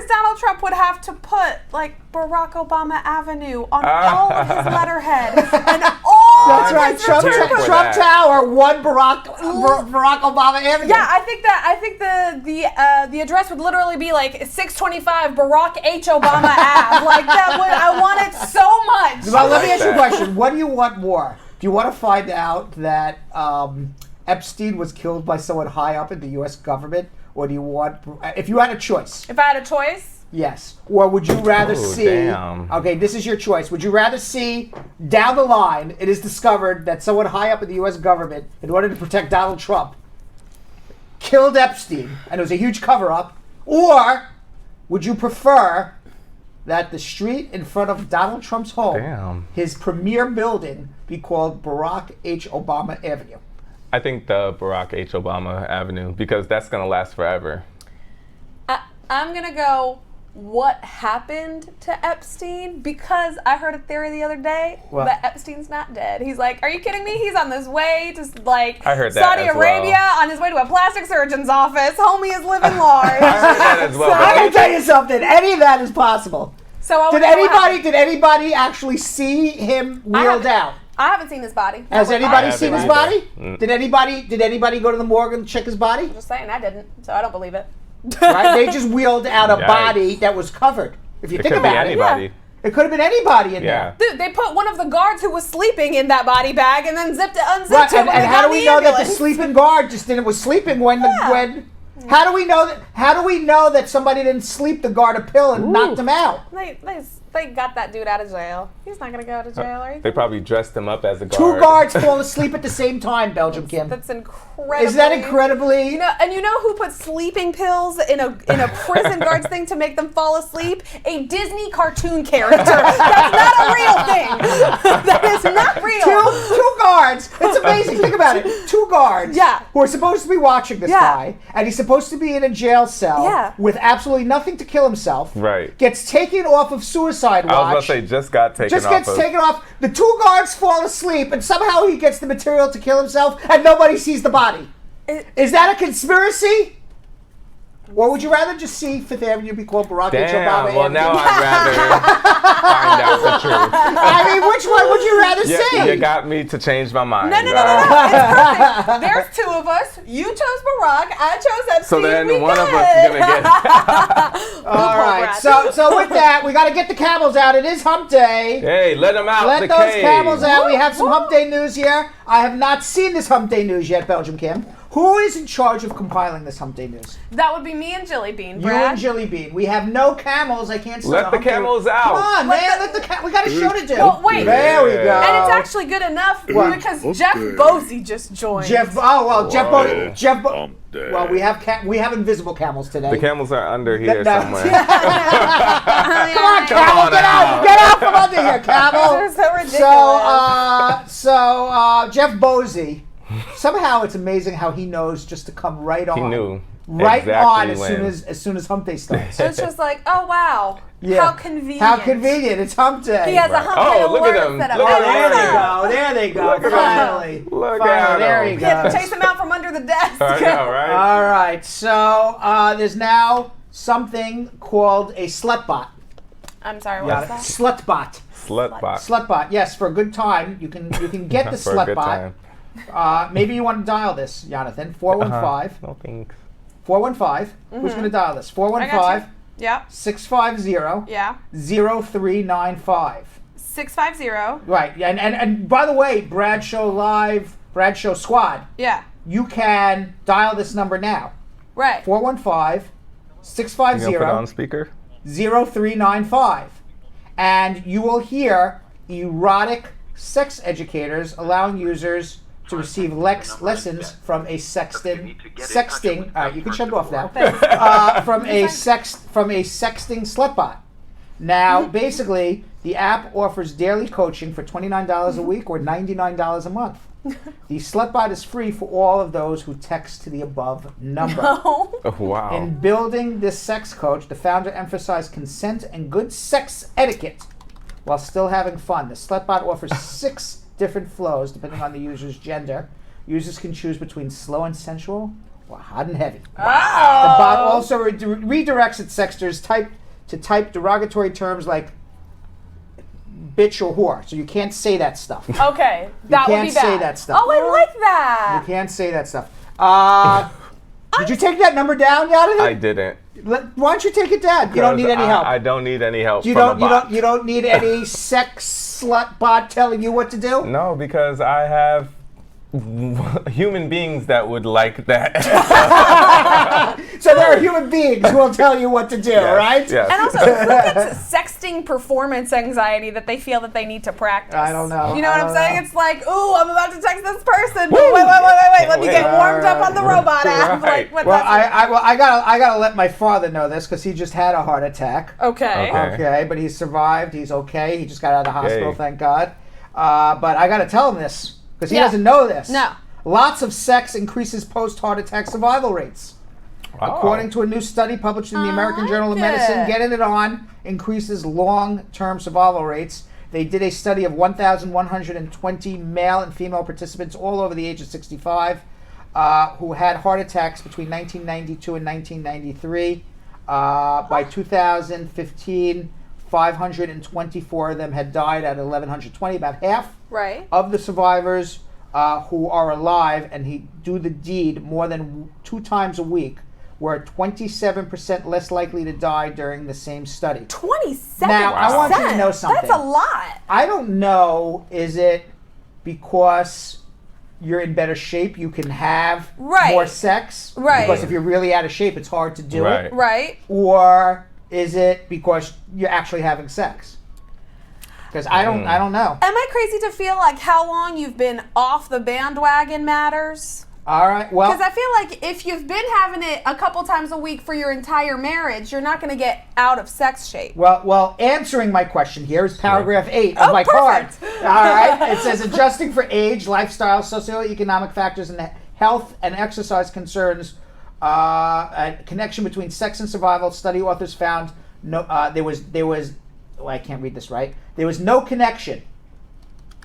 Donald Trump would have to put like Barack Obama Avenue on all of his letterhead and all That's of right. his Trump, return for Trump that. Tower, one Barack Obama Avenue. Yeah, I think the address would literally be like 625 Barack H. Obama Ave. Like that would I want it so much. Well, let me like ask you a that. question. What do you want more? Do you want to find out that Epstein was killed by someone high up in the U.S. government, or do you want, if you had a choice, If I had a choice, yes, or would you rather Oh, see? damn. Okay, this is your choice. Would you rather see down the line it is discovered that someone high up in the U.S. government, in order to protect Donald Trump, killed Epstein, and it was a huge cover-up, or would you prefer that the street in front of Donald Trump's home, Damn. his premier building, be called Barack H. Obama Avenue? I think the Barack H. Obama Avenue, because that's gonna last forever. I'm gonna go. What happened to Epstein? Because I heard a theory the other day What? that Epstein's not dead. He's like, are you kidding me? He's on his way to like I heard that Saudi as Arabia, well. on his way to a plastic surgeon's office. Homie is living large. I heard that as well. I but can tell you something. Any of that is possible. So I Did wanna know what happened. Did anybody actually see him wheeled haven't. out? I haven't seen his body. Has I anybody haven't seen his either. body? Mm. Did anybody go to the morgue and check his body? just saying I didn't, so I don't believe it. Right? They just wheeled out a Yikes. body that was covered. If you It think could be about anybody. it, it could have been anybody in Yeah. there. Dude, they put one of the guards who was sleeping in that body bag and then unzipped Right, it and when they how got do we the know that the ambulance. sleeping guard just was sleeping when Yeah. when? How do we know that? How do we know that somebody didn't sleep the guard a pill and knocked him out? They got that dude out of jail. He's not gonna go to jail, are you? They probably dressed him up as a guard. Two guards fall asleep at the same time, Belgium Kim. That's incredible. Is that incredibly? You know who put sleeping pills in a prison guard's thing to make them fall asleep? A Disney cartoon character. That's not a real thing. That is not real. Two guards. It's amazing. Think about it. Two guards. Yeah. Who are supposed to be watching this Yeah. guy, and he's supposed to be in a jail cell Yeah. with absolutely nothing to kill himself. Right. Gets taken off of suicide watch. I was about to say, just got taken Just off gets of. taken off. The two guards fall asleep, and somehow he gets the material to kill himself, and nobody sees the body. Is that a conspiracy? Or would you rather just see Fifth Avenue be called Barack H. Damn. Obama Well, Avenue? now I'd rather find out the truth. I mean, which one would you rather see? You got me to change my mind. No. It's perfect. There's two of us. You chose Barack. I chose Epstein. So then we one good. of us is gonna get. All right. So with that, we got to get the camels out. It is Hump Day. Hey, let them out. Let the those cage. camels out. We have some Hump Day news here. I have not seen this Hump Day news yet, Belgium Kim. Who is in charge of compiling this Hump Day news? That would be me and Jilly Bean, You Brad. and Jilly Bean. We have no camels. I can't start Let a the Hump Day. camels out. Come on, man. We got a show to do. Well, wait. There we go. And it's actually good enough What? because Jeff Bosey just joined. Jeff Well, we have invisible camels today. The camels are under here No. somewhere. Come on, camel, get out from under here, camel. They're so ridiculous. So Jeff Bosey. Somehow it's amazing how he knows just to come right on. He knew. Right exactly on when. as soon as Hump Day starts. It's just like, oh wow, Yeah. how convenient. How convenient! It's Hump Day. He has a Hump Day Oh, look at alert them. set up. Look Oh, at there them. they go. There they go. Look at Finally. them. Look Finally. at There them. he He had to goes. chase him out from under the desk. I know, right? All right. So there's now something called a slutbot. I'm sorry, Got what's it? that? Slutbot. Slutbot. Slutbot. Yes, for a good time, you can get the For a good slutbot. time. Maybe you want to dial this, Jonathan. 415. No thanks. 415. Who's going to dial this? I got 415 you. Yep. 650 Yeah. 0395. 650. Right. And by the way, Bradshaw Squad, Yeah. you can dial this number now. Right. 415 You gonna put it on 650 speaker? 0395. And you will hear erotic sex educators allowing users to receive lessons from a sexting. You can shut it off now. From a sexting slutbot. Now, basically, the app offers daily coaching for $29 a week or $99 a month. The slutbot is free for all of those who text to the above number. Oh, wow. In building this sex coach, the founder emphasized consent and good sex etiquette while still having fun. The slutbot offers 6 different flows depending on the user's gender. Users can choose between slow and sensual or hot and heavy. The bot also redirects its sexters to type derogatory terms like bitch or whore. So you can't say that stuff. Okay. That would can't be bad. say that stuff. Oh, I like that. You can't say that stuff. Did you take that number down, Jonathan? I didn't. Why don't you take it down? You don't need any help. I don't need any help You from don't. a bot. You don't need any sex slut bot telling you what to do. No, because I have human beings that would like that. So there are human beings who will tell you what to do, right? Yes. And also, who gets sexting performance anxiety that they feel that they need to practice? I don't know. You know I what I'm don't saying? know. It's like, ooh, I'm about to text this person. Wait. Let me get warmed up on the robot app. Right. Like, what? Well, that's I gotta let my father know this because he just had a heart attack. okay. Okay, but he survived. He's okay. He just got out of the hospital, Okay. thank God. But I gotta tell him this because he Yeah. doesn't know this. No. Lots of sex increases post-heart attack survival rates. Wow. According to a new study published in the American Journal of Medicine, it. getting it on increases long-term survival rates. They did a study of 1,120 male and female participants all over the age of 65 who had heart attacks between 1992 and 1993. By 2015, 524 of them had died at 1,120, about half Right. of the survivors who are alive and do the deed more than 2 times a week were 27% less likely to die during the same study. 27%. Now, I want you to know something. That's a lot. I don't know, is it because you're in better shape, you can have Right. more sex? Right. Because if you're really out of shape, it's hard to do Right. it? Right. Or is it because you're actually having sex? Because I don't know. Am I crazy to feel like how long you've been off the bandwagon matters? All right, well, Because I feel like if you've been having it a couple times a week for your entire marriage, you're not going to get out of sex shape. Well, answering my question here is paragraph 8 of my perfect. card. All right, it says adjusting for age, lifestyle, socioeconomic factors, and health and exercise concerns. A connection between sex and survival. Study authors found there was. Oh, I can't read this right. There was no connection.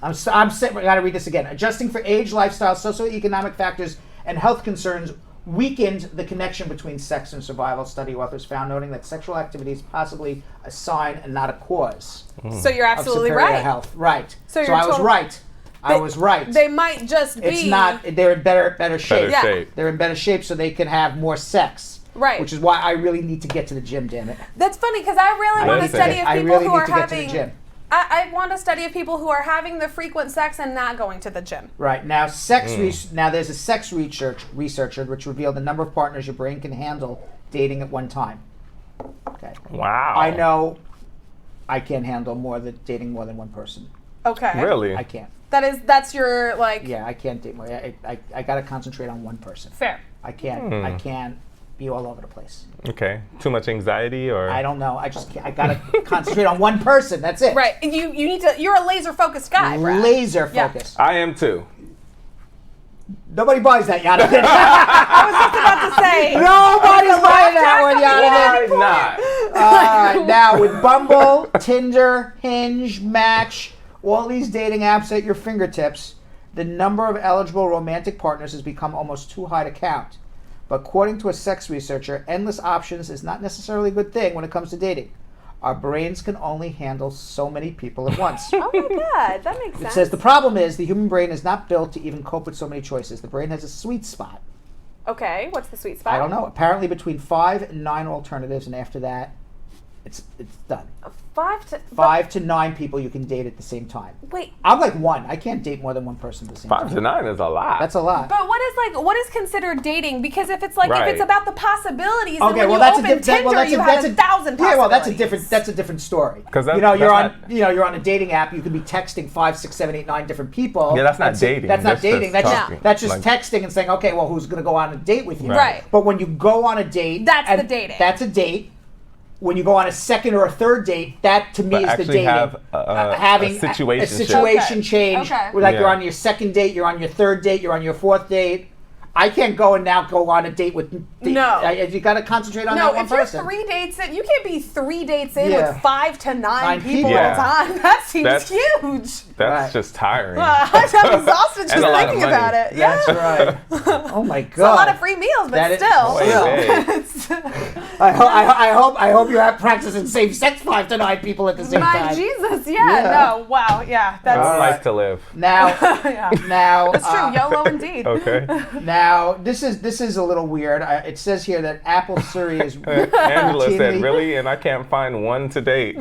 I got to read this again. Adjusting for age, lifestyle, socioeconomic factors, and health concerns weakened the connection between sex and survival. Study authors found, noting that sexual activity is possibly a sign and not a cause So you're of absolutely superior right. health. Right. So So you're I was total- right. I was right. They might just be. It's not. They're in better shape. Yeah. shape. They're in better shape, so they can have more sex. Right. Which is why I really need to get to the gym. Damn it. That's funny because I really want to Listen. study of I people really who need are to get to the having. gym. I want to study of people who are having the frequent sex and not going to the gym. Right now, now there's a sex researcher which revealed the number of partners your brain can handle dating at one time. Okay. Wow. I know I can't handle dating more than one person. Okay. Really? I can't. That's your like. Yeah, I can't date more. I got to concentrate on one person. Fair. I can't. I can't be all over the place. Okay. Too much anxiety or? I don't know. I just can't. I got to concentrate on one person. That's it. Right. And you need to. You're a laser focused guy, Brad. Laser Yeah. focus. I am too. Nobody buys that, Jonathan. I was just about to say. Nobody's buying that one, Jonathan. Why not? Now with Bumble, Tinder, Hinge, Match, all these dating apps at your fingertips, the number of eligible romantic partners has become almost too high to count. But according to a sex researcher, endless options is not necessarily a good thing when it comes to dating. Our brains can only handle so many people at once. Oh my God, that makes It sense. says the problem is the human brain is not built to even cope with so many choices. The brain has a sweet spot. Okay, what's the sweet spot? I don't know. Apparently between 5 and 9 alternatives, and after that, it's done. 5 to 9 people you can date at the same time. Wait. I'm like 1. I can't date more than one person at the same 5 time. to 9 is a lot. That's a lot. But what is considered dating? Because if it's like if Right. it's about the possibilities, Okay, then when well you that's open Tinder, you have 1,000 possibilities. Yeah, well that's a different story. 'Cause you're on that's you're on a dating app. You could be texting 5, 6, 7, 8, 9 different people. Yeah, that's not dating. That's not That's dating. just That's talking. that's just Like- texting and saying, okay, well, who's going to go on a date with you? Right. But when you go on a date, That's and the dating. That's a date. When you go on a second or a third date, that to me But is the actually dating. have Having a situationship. a situation Okay. change. Okay. Where like Yeah. you're on your second date, you're on your third date, you're on your fourth date. I can't go on a date with. No. You got to concentrate on No, that one if you're person. 3 dates in, you can't be 3 dates in Yeah. with 5 to 9 9 people people. at a time. That seems That's- huge. That's Right. just tiring. I'm exhausted just And a lot of thinking money. about it. Yeah. That's right. Oh my It's a God. lot of free meals, but That is- still. Wait, I hope you're practicing same sex 5 to 9 people at the same My time. Jesus, Yeah. no, wow, yeah, that's I like to live. Now, yeah. now, That's true. YOLO indeed. Okay. now, this is a little weird. It says here that Apple Siri is Angela said, routinely- really? And I can't find one to date.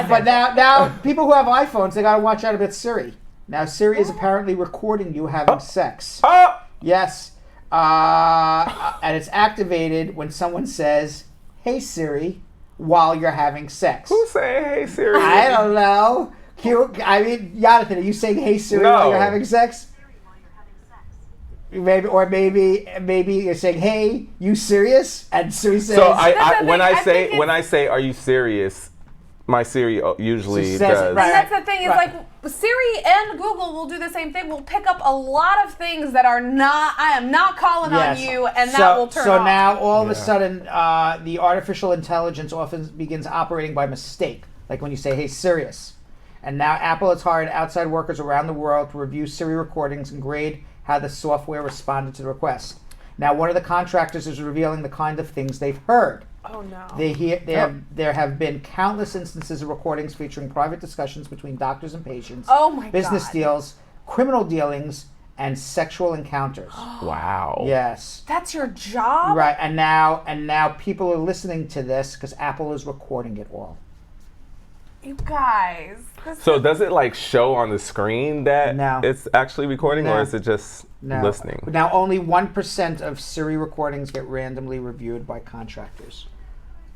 But now people who have iPhones, they gotta watch out about Siri. Now Siri is apparently recording you having sex. Oh! Yes, and it's activated when someone says, "Hey Siri," while you're having sex. Who's saying, hey, Siri? I don't know. Jonathan, are you saying "Hey Siri" No. while you're having sex? Maybe you're saying, "Hey, you serious?" And Siri says, So That's the when thing, I I think say, "Are you serious?" My Siri usually She says it, does. right. And that's the thing is Right. like Siri and Google will do the same thing. Will pick up a lot of things that are not. I am not calling Yes. on you, and that will turn So off. now, all of a Yeah. sudden, the artificial intelligence often begins operating by mistake, like when you say, "Hey, serious." And now Apple has hired outside workers around the world to review Siri recordings and grade how the software responded to the request. Now, one of the contractors is revealing the kind of things they've heard. Oh no. There have been countless instances of recordings featuring private discussions between doctors and patients, Oh my business God. deals, criminal dealings, and sexual encounters. Wow. Yes. That's your job. Right, and now people are listening to this because Apple is recording it all. You guys. So does it like show on the screen that No. it's actually recording, No. or is it just No. listening? Now, only 1% of Siri recordings get randomly reviewed by contractors,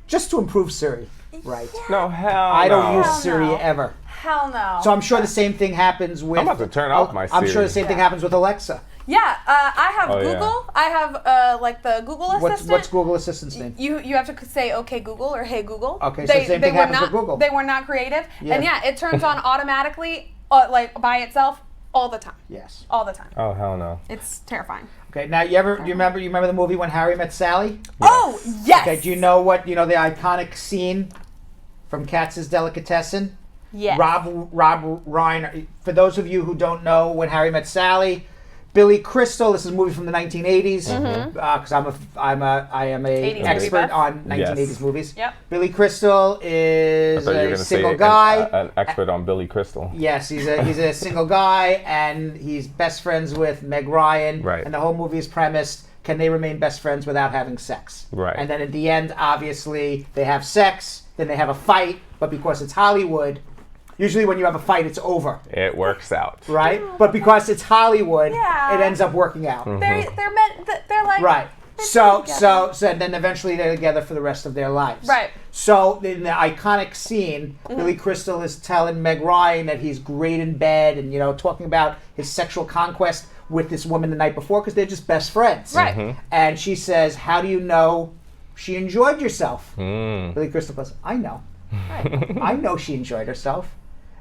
just to improve Siri. Right. No, hell I don't no. use Hell Siri no. ever. Hell no. So I'm sure the same thing happens with. I'm about to turn off my I'm sure Siri. the same thing happens with Alexa. Yeah, I have Oh, yeah. Google. I have like the Google Assistant. What's Google Assistant's name? You have to say okay Google or hey Google. Okay, so same thing were happens not, with Google. They were not creative, Yeah. and yeah, it turns on automatically, like by itself, all the time. Yes. All the time. Oh hell no. It's terrifying. Okay. Now, you remember the movie When Harry Met Sally? Oh yes. Okay. Do you know the iconic scene from Katz's Delicatessen? Yes. Rob Reiner. For those of you who don't know When Harry Met Sally, Billy Crystal. This is a movie from the 1980s because I am a 80s expert movie buff. on 1980s Yes. movies. Yep. Billy Crystal is I thought you were a going to say single guy. an expert on Billy Crystal. Yes, he's a single guy, and he's best friends with Meg Ryan. Right. And the whole movie is premised: can they remain best friends without having sex? Right. And then at the end, obviously, they have sex. Then they have a fight, but because it's Hollywood, usually when you have a fight, it's over, It works out. right? But because it's Hollywood, Yeah. it ends up working out. They're meant. They're like. Right. they're So together. then eventually they're together for the rest of their lives. Right. So in the iconic scene, Billy Crystal is telling Meg Ryan that he's great in bed, and talking about his sexual conquest with this woman the night before because they're just best friends. Right. And she says, "How do you know she enjoyed yourself?" Mm. Billy Crystal goes, "I know. I know she enjoyed herself."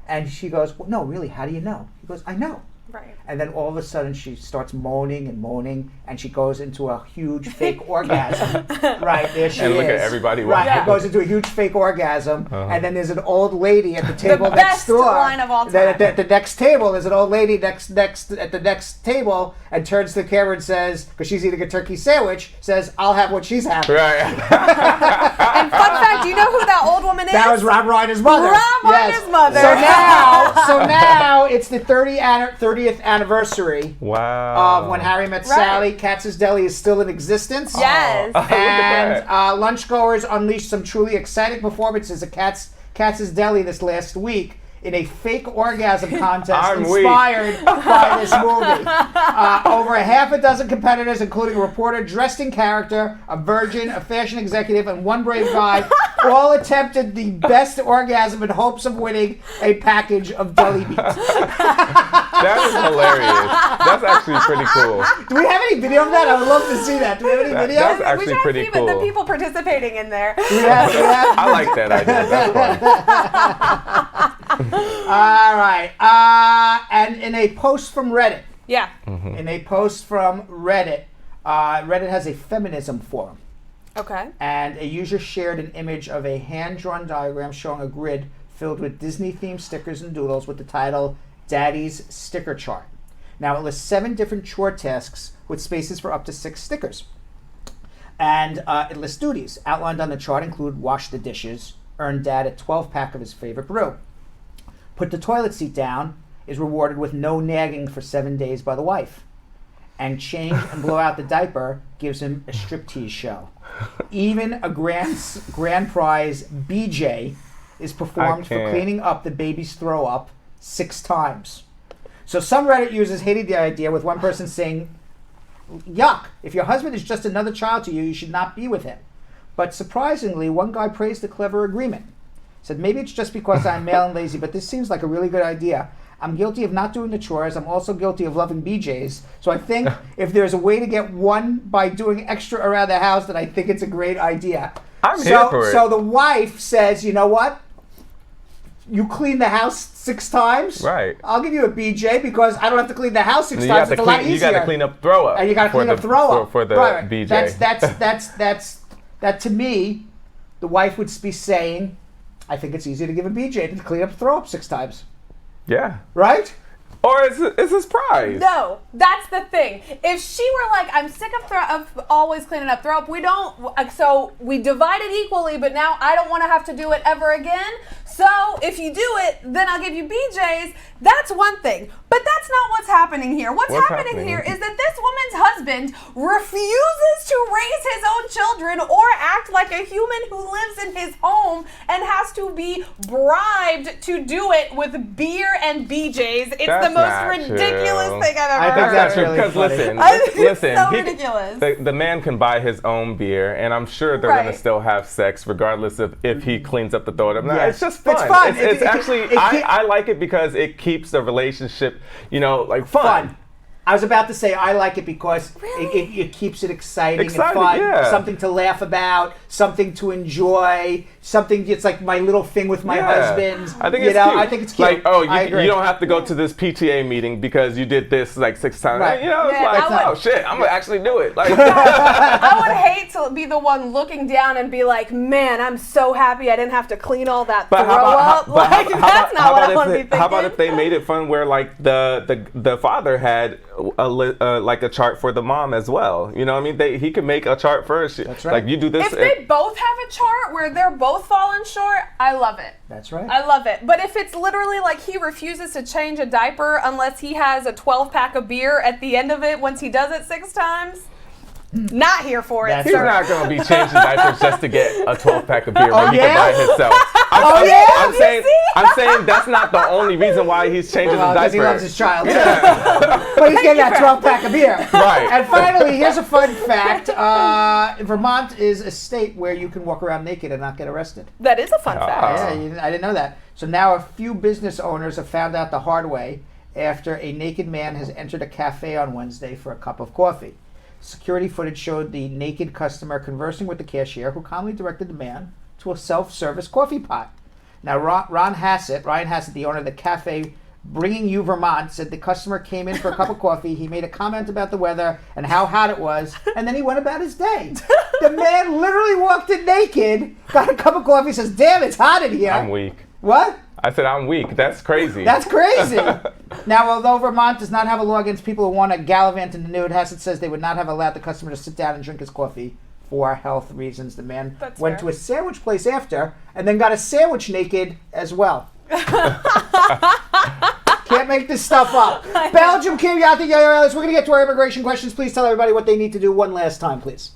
And she goes, "Well, no, really, how do you know?" He goes, "I know." Right. And then all of a sudden she starts moaning and moaning, and she goes into a huge fake orgasm. Right, there she is. And look at everybody Right, watching. it goes into a huge fake orgasm, and then there's an old lady at the table The next best door. line of all Then time. at the next table, there's an old lady next at the next table, and turns to the camera and says, because she's eating a turkey sandwich, says, "I'll have what she's having." Right. And fun fact, do you know who that old woman is? That was Rob Reiner's mother. Rob Reiner's mother. So now it's the 30th anniversary Wow. of when Harry Met Sally. Katz's Deli is still in existence. Yes. Look at And that. lunchgoers unleashed some truly exciting performances at Katz's Deli this last week in a fake orgasm contest I'm weak. inspired by this movie. Over a half a dozen competitors, including a reporter dressed in character, a virgin, a fashion executive, and one brave guy, all attempted the best orgasm in hopes of winning a package of deli meat. That is hilarious. That's actually pretty cool. Do we have any video of that? I would love to see that. Do we have any video? That's We actually should have pretty the cool. people participating in there. Do we have I like that idea. That's fun. All right. And in a post from Reddit, Yeah. Reddit has a feminism forum. Okay. And a user shared an image of a hand-drawn diagram showing a grid filled with Disney-themed stickers and doodles with the title Daddy's Sticker Chart. Now, it lists 7 different chore tasks with spaces for up to 6 stickers. And it lists duties. Outlined on the chart include wash the dishes, earn Dad a 12-pack of his favorite brew. Put the toilet seat down is rewarded with no nagging for 7 days by the wife. And change and blow out the diaper gives him a striptease show. Even a grand prize BJ is performed for can't. cleaning up the baby's throw up 6 times. So some Reddit users hated the idea, with one person saying, "Yuck, if your husband is just another child to you, you should not be with him." But surprisingly, one guy praised the clever agreement. Said, "Maybe it's just because I'm male and lazy, but this seems like a really good idea. I'm guilty of not doing the chores. I'm also guilty of loving BJs. So I think if there's a way to get one by doing extra around the house, then I think it's a great idea." I'm here for it. So the wife says, "You know what? You clean the house 6 times. Right. I'll give you a BJ because I don't have to clean the house 6 You times. got It's to a lot clean. easier. You got to clean up throw up. And you got to clean up throw up for the Right. BJ. That to me, the wife would be saying, "I think it's easier to give a BJ than to clean up throw up 6 times." Yeah. Right? Or it's his prize. No, that's the thing. If she were like, "I'm sick of always cleaning up throw up," so we divide it equally, but now I don't want to have to do it ever again. So if you do it, then I'll give you BJs. That's one thing. But that's not what's happening here. What's happening here is that this woman's husband refuses to raise his own children or act like a human who lives in his home and has to be bribed to do it with beer and BJs. It's That's the most not ridiculous true. thing I've ever I think heard. that's True, really because funny. listen, I think it's listen. so he- ridiculous. The man can buy his own beer, and I'm sure they're going Right. to still have sex regardless of if he cleans up the throw up. Yes. It's just fun. It's fun. It's actually, I like it because it keeps the relationship, like fun. I was about to say I like it because it keeps it exciting and Exciting, fun, yeah. something to laugh about, something to enjoy. something. It's like my little thing with my husband. I think it's cute. I think it's cute. Like, oh, I agree. you don't have to go to this PTA meeting because you did this like 6 times. Right. You know, it's like, oh shit, I'm gonna actually do it. Like, I would hate to be the one looking down and be like, man, I'm so happy I didn't have to clean all that throw up. Like, that's not what I want to be thinking. How about if they made it fun where like the father had like a chart for the mom as well? You know what I mean? He could make a chart first. That's right. Like you do this. If they both have a chart where they're both falling short, I love it. That's right. I love it. But if it's literally like he refuses to change a diaper unless he has a 12-pack of beer at the end of it once he does it 6 times, not here for it. He's not going to be changing diapers just to get a 12-pack of beer when he can buy it himself. I'm saying that's not the only reason why he's changing the diaper. Because he loves his child. But he's getting that 12-pack of beer. Right. And finally, here's a fun fact. Vermont is a state where you can walk around naked and not get arrested. That is a fun fact. Yeah, I didn't know that. So now a few business owners have found out the hard way after a naked man has entered a cafe on Wednesday for a cup of coffee. Security footage showed the naked customer conversing with the cashier, who calmly directed the man to a self-service coffee pot. Now, Ryan Hassett, the owner of the cafe Bringing You Vermont, said the customer came in for a cup of coffee. He made a comment about the weather and how hot it was, and then he went about his day. The man literally walked in naked, got a cup of coffee, says, "Damn, it's hot in here." I'm weak. What? I said I'm weak. That's crazy. That's crazy. Now, although Vermont does not have a law against people who want to gallivant in the nude, Hassett says they would not have allowed the customer to sit down and drink his coffee for health reasons. The man went to a sandwich place after and then got a sandwich naked as well. Can't make this stuff up. Belgium Kim, we're going to get to our immigration questions. Please tell everybody what they need to do one last time, please.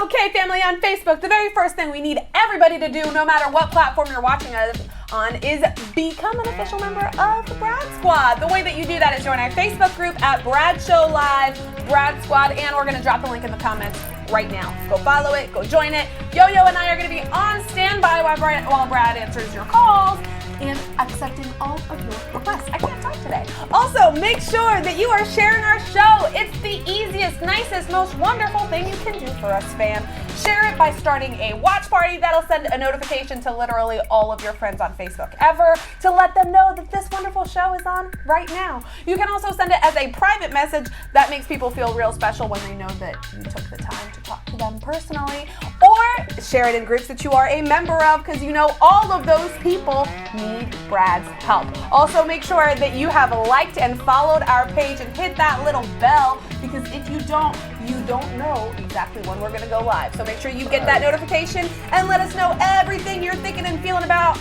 Okay, family, on Facebook, the very first thing we need everybody to do, no matter what platform you're watching us on, is become an official member of the Brad Squad. The way that you do that is join our Facebook group at Brad Show Live, Brad Squad, and we're going to drop the link in the comments right now. Go follow it, go join it. Yo-Yo and I are going to be on standby while Brad answers your calls and accepting all of your requests. I can't talk today. Also, make sure that you are sharing our show. It's the easiest, nicest, most wonderful thing you can do for us, fam. Share it by starting a watch party. That'll send a notification to literally all of your friends on Facebook ever to let them know that this wonderful show is on right now. You can also send it as a private message. That makes people feel real special when they know that you took the time to talk to them personally. Or share it in groups that you are a member of, because you know all of those people need Brad's help. Also, make sure that you have liked and followed our page and hit that little bell, because if you don't know exactly when we're going to go live. So make sure you get that notification and let us know everything you're thinking and feeling about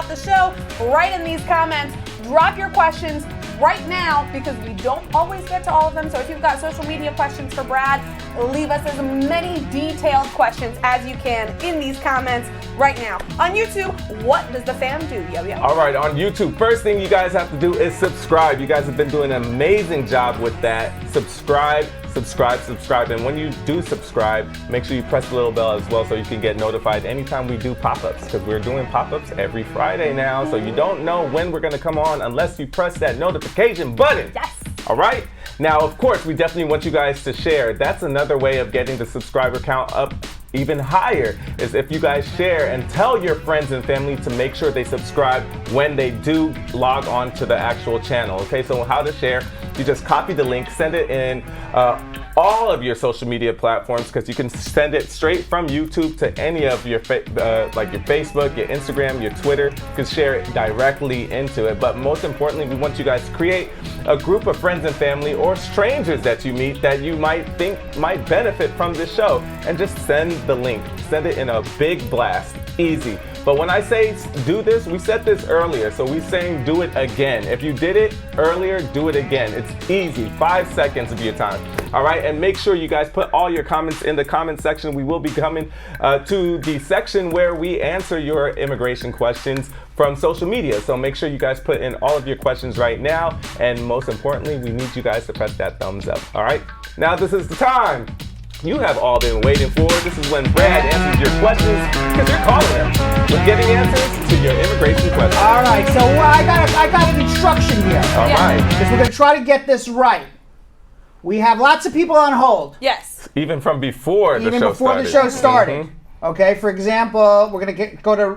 the show right in these comments. Drop your questions right now, because we don't always get to all of them. So if you've got social media questions for Brad, leave us as many detailed questions as you can in these comments right now. On YouTube, what does the fam do, Yo-Yo? All right, on YouTube, first thing you guys have to do is subscribe. You guys have been doing an amazing job with that. Subscribe. And when you do subscribe, make sure you press the little bell as well so you can get notified anytime we do pop-ups, because we're doing pop-ups every Friday now. So you don't know when we're going to come on unless you press that notification button. Yes. All right. Now, of course, we definitely want you guys to share. That's another way of getting the subscriber count up even higher, is if you guys share and tell your friends and family to make sure they subscribe when they do log on to the actual channel. Okay, so how to share: you just copy the link, send it in all of your social media platforms, because you can send it straight from YouTube to any of your like your Facebook, your Instagram, your Twitter. You can share it directly into it. But most importantly, we want you guys to create a group of friends and family or strangers that you meet that you might think might benefit from this show, and just send the link. Send it in a big blast. Easy. But when I say do this, we said this earlier, so we're saying do it again. If you did it earlier, do it again. It's easy. 5 seconds of your time. All right, and make sure you guys put all your comments in the comment section. We will be coming to the section where we answer your immigration questions from social media. So make sure you guys put in all of your questions right now. And most importantly, we need you guys to press that thumbs up. All right, now this is the time you have all been waiting for. This is when Brad answers your questions, because you're calling him with getting answers to your immigration questions. All right, so I got an instruction here. All right. Because we're going to try to get this right. We have lots of people on hold. Yes. Even from before the show started. Even before the show started. Okay, for example, we're going to go to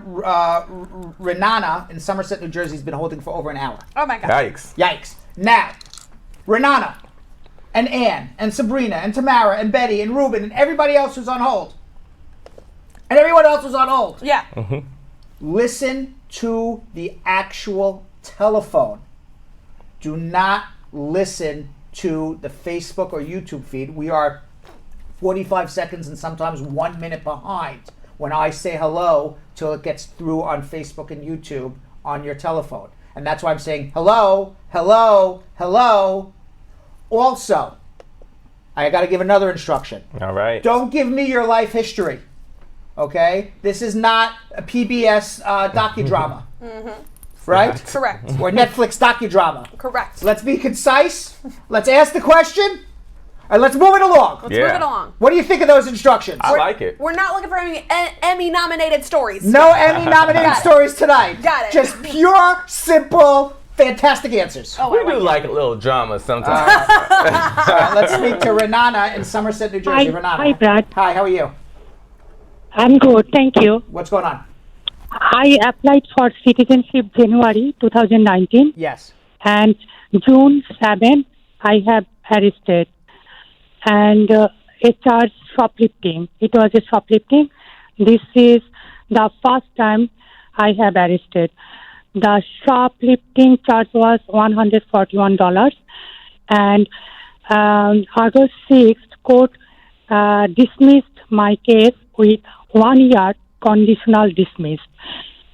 Renana in Somerset, New Jersey. Has been holding for over an hour. Oh my God. Yikes. Now, Renana and Ann and Sabrina and Tamara and Betty and Ruben and everybody else who's on hold. And everyone else who's on hold. Yeah. Listen to the actual telephone. Do not listen to the Facebook or YouTube feed. We are 45 seconds and sometimes 1 minute behind when I say hello till it gets through on Facebook and YouTube on your telephone. And that's why I'm saying hello, hello, hello. Also, I got to give another instruction. All right. Don't give me your life history. Okay? This is not a PBS docudrama. Right? Correct. Or Netflix docudrama. Correct. Let's be concise. Let's ask the question. And let's move it along. Let's move it along. What do you think of those instructions? I like it. We're not looking for any Emmy-nominated stories. No Emmy-nominated stories tonight. Got it. Just pure, simple, fantastic answers. Oh, We do like a little drama sometimes. Let's speak to Renana in Somerset, New Jersey. Renana. Hi, Brad. Hi, how are you? I'm good, thank you. What's going on? I applied for citizenship January 2019, Yes. and June 7, I have arrested. And it charged shoplifting. It was a shoplifting. This is the first time I have arrested. The shoplifting charge was $141. And August 6th, court dismissed my case with 1 year conditional dismiss.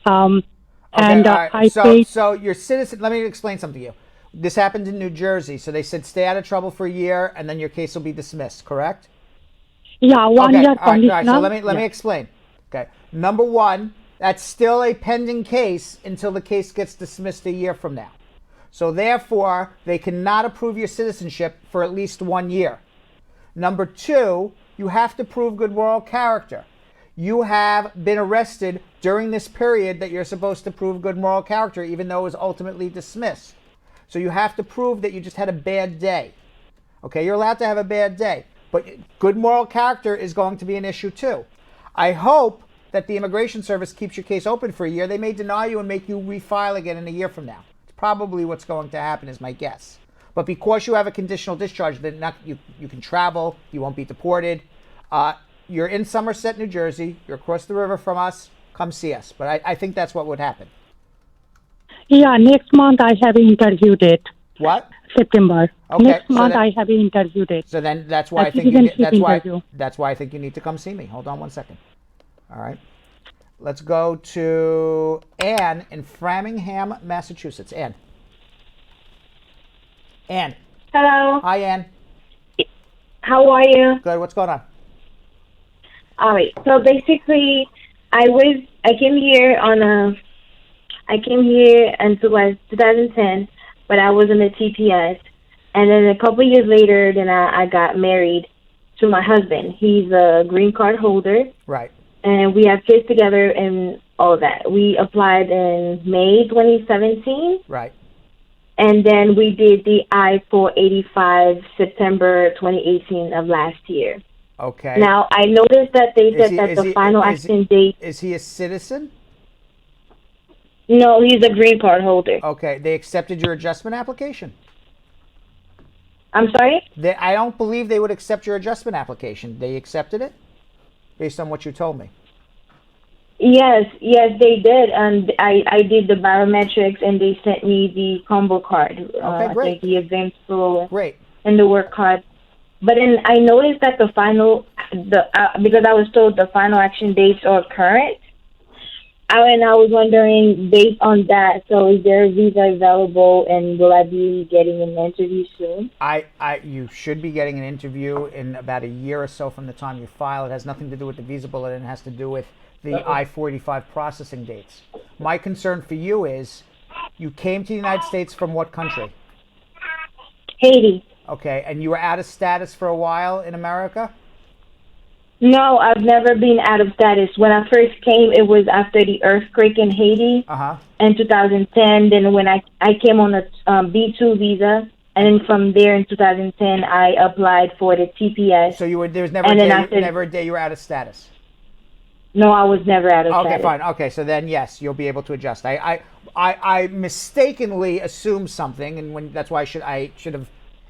And all right. I so, paid. So your citizen, let me explain something to you. This happened in New Jersey, so they said stay out of trouble for a year, and then your case will be dismissed. Correct? Yeah, 1 year All conditional. right, so let me explain. Okay. Number one, that's still a pending case until the case gets dismissed a year from now. So therefore, they cannot approve your citizenship for at least 1 year. Number two, you have to prove good moral character. You have been arrested during this period that you're supposed to prove good moral character, even though it was ultimately dismissed. So you have to prove that you just had a bad day. Okay, you're allowed to have a bad day, but good moral character is going to be an issue too. I hope that the Immigration Service keeps your case open for a year. They may deny you and make you refile again in a year from now. It's probably what's going to happen is my guess. But because you have a conditional discharge, then you can travel, you won't be deported. You're in Somerset, New Jersey, you're across the river from us, come see us. But I think that's what would happen. Yeah, next month I have an interview date. What? September. Okay, Next so month that- I have an interview date. So then that's why A I think you citizenship interview. that's why I think you need to come see me. Hold on 1 second. All right. Let's go to Ann in Framingham, Massachusetts. Ann. Ann. Hello. Hi, Ann. How are you? Good. What's going on? All right. So basically, I came here until 2010, but I was in the TPS, and then a couple years later, then I got married to my husband. He's a green card holder. Right. And we have kids together and all of that. We applied in May 2017. Right. And then we did the I-485 September 2018 of last year. Okay. Now, I noticed that they said that the final action date... Is he a citizen? No, he's a green card holder. Okay. They accepted your adjustment application? I'm sorry? I don't believe they would accept your adjustment application. They accepted it? Based on what you told me. Yes, they did. And I did the biometrics, and they sent me the combo card. Okay, great. I think the advanced pro Great. and the work card. But then I noticed that because I was told the final action dates are current, and I was wondering, based on that, so is there a visa available, and will I be getting an interview soon? You should be getting an interview in about a year or so from the time you file. It has nothing to do with the visa bulletin. It has to do with the I-485 processing dates. My concern for you is, you came to the United States from what country? Haiti. Okay, and you were out of status for a while in America? No, I've never been out of status. When I first came, it was after the earthquake in Haiti in 2010. Then when I came on a B2 visa, and then from there in 2010, I applied for the TPS. So there was never a day you were out of status? No, I was never out of Okay, status. fine. Okay, so then yes, you'll be able to adjust. I mistakenly assumed something, and that's why I should have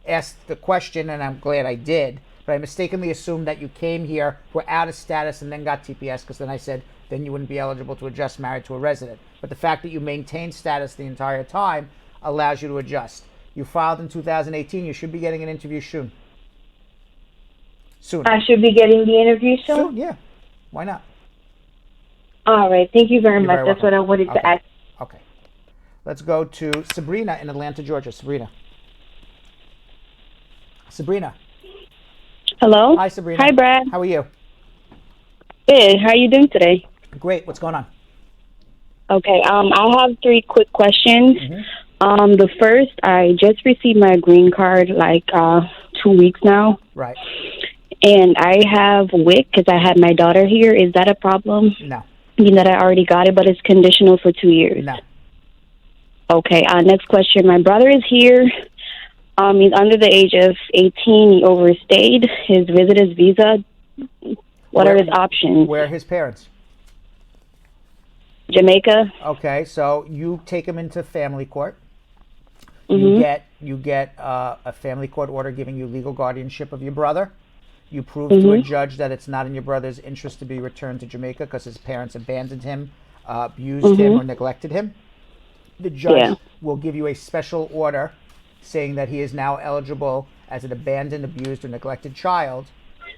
asked the question, and I'm glad I did. But I mistakenly assumed that you came here, were out of status, and then got TPS, because then I said then you wouldn't be eligible to adjust married to a resident. But the fact that you maintained status the entire time allows you to adjust. You filed in 2018. You should be getting an interview soon. Soon. I should be getting the interview soon? Soon, yeah. Why not? All right. Thank you very You're much. very That's welcome. what I wanted to ask. Okay. Let's go to Sabrina in Atlanta, Georgia. Sabrina. Sabrina. Hello. Hi, Sabrina. Hi, Brad. How are you? Good. How are you doing today? Great. What's going on? Okay. I have 3 quick questions. Mm-hmm. The first, I just received my green card like 2 weeks now. Right. And I have WIC because I had my daughter here. Is that a problem? No. Being that I already got it, but it's conditional for 2 years. No. Okay. Next question. My brother is here. He's under the age of 18. He overstayed his visitor's visa. What are his options? Where are his parents? Jamaica. Okay, so you take him into family court. Mhm. You get a family court order giving you legal guardianship of your brother. You prove to a Mhm. judge that it's not in your brother's interest to be returned to Jamaica because his parents abandoned him, abused him, Mhm. or neglected him. The judge Yeah. will give you a special order saying that he is now eligible as an abandoned, abused, or neglected child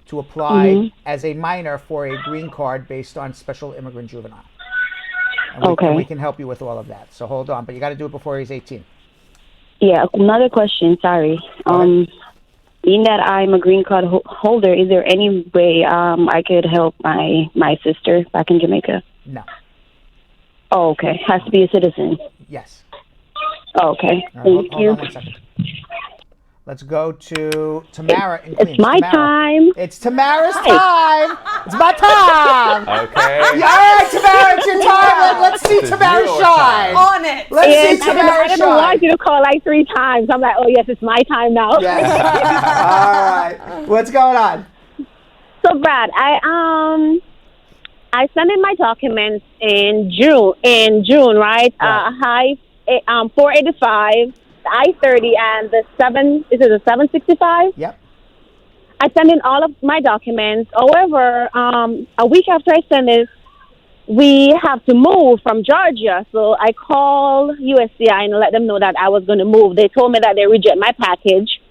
to apply Mhm. as a minor for a green card based on special immigrant juvenile. And Okay. we can help you with all of that. So hold on, but you got to do it before he's 18. Yeah, another question. Sorry. Being that I'm a green card holder, is there any way I could help my sister back in Jamaica? No. Oh, okay. Has to be a citizen. Yes. Oh, okay. All right, Thank hold you. on 1 second. Let's go to Tamara in Queens. It's my Tamara. time. It's Tamara's Hi. time. It's my time. Okay. Yeah, all right, Tamara, it's your time. Let's see It's Tamara your shine. On it. Let's Yes, see Tamara I didn't shine. want you to call like 3 times. I'm like, oh yes, it's my time now. Yes. All right. What's going on? So Brad, I sent in my documents in June, right? Right. 485, the I-30, and the 765? Yep. I sent in all of my documents. However, a week after I sent it, we have to move from Georgia. So I called USCI and let them know that I was going to move. They told me that they reject my package.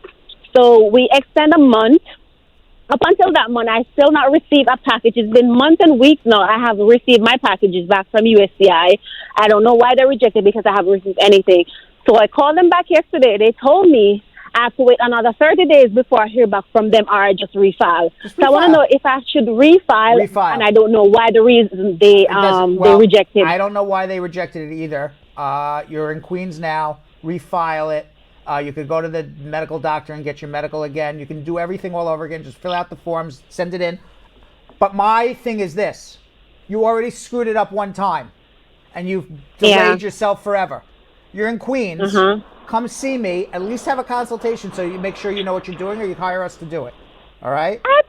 So we extend a month. Up until that month, I still not received a package. It's been months and weeks now. I have received my packages back from USCI. I don't know why they rejected because I haven't received anything. So I called them back yesterday. They told me I have to wait another 30 days before I hear back from them, or I just refile. So I want to know if I should refile, and I don't know why the reason they rejected. I don't know why they rejected it either. You're in Queens now. Refile it. You could go to the medical doctor and get your medical again. You can do everything all over again. Just fill out the forms, send it in. But my thing is this. You already screwed it up one time, and you've delayed yourself forever. You're in Queens. Come see me. At least have a consultation so you make sure you know what you're doing, or you hire us to do it. All right? I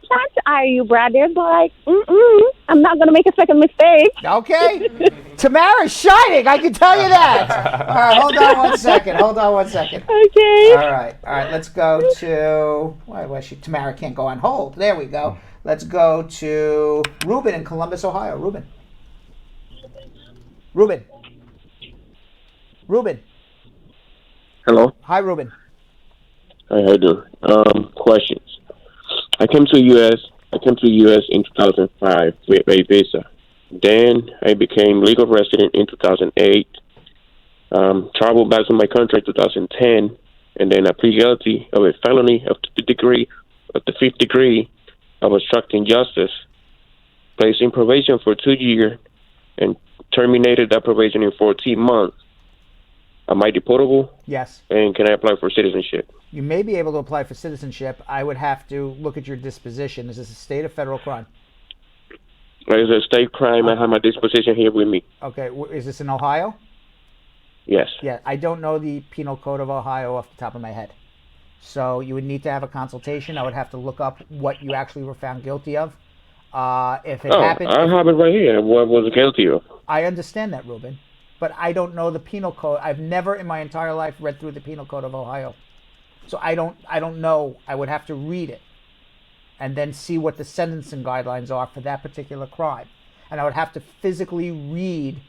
plan to hire you, Brad. They're like, I'm not going to make a second mistake. Okay. Tamara's shining. I can tell you that. All right. Hold on 1 second. Okay. All right. Let's go to. Why was she? Tamara can't go on hold. There we go. Let's go to Ruben in Columbus, Ohio. Ruben. Hello. Hi, Ruben. Hi, how you doing? Questions. I came to U.S. in 2005 with a visa. Then I became legal resident in 2008. Traveled back to my country in 2010, and then I plead guilty of a felony of the fifth degree of obstructing justice. Placed in probation for 2 years, and terminated that probation in 14 months. Am I deportable? Yes. And can I apply for citizenship? You may be able to apply for citizenship. I would have to look at your disposition. Is this a state or federal crime? It's a state crime. I have my disposition here with me. Okay. Is this in Ohio? Yes. Yeah. I don't know the penal code of Ohio off the top of my head. So you would need to have a consultation. I would have to look up what you actually were found guilty of. If it happened, I have it right here. What was guilty of? I understand that, Ruben, but I don't know the penal code. I've never in my entire life read through the penal code of Ohio, so I don't know. I would have to read it, and then see what the sentencing guidelines are for that particular crime, and I would have to physically read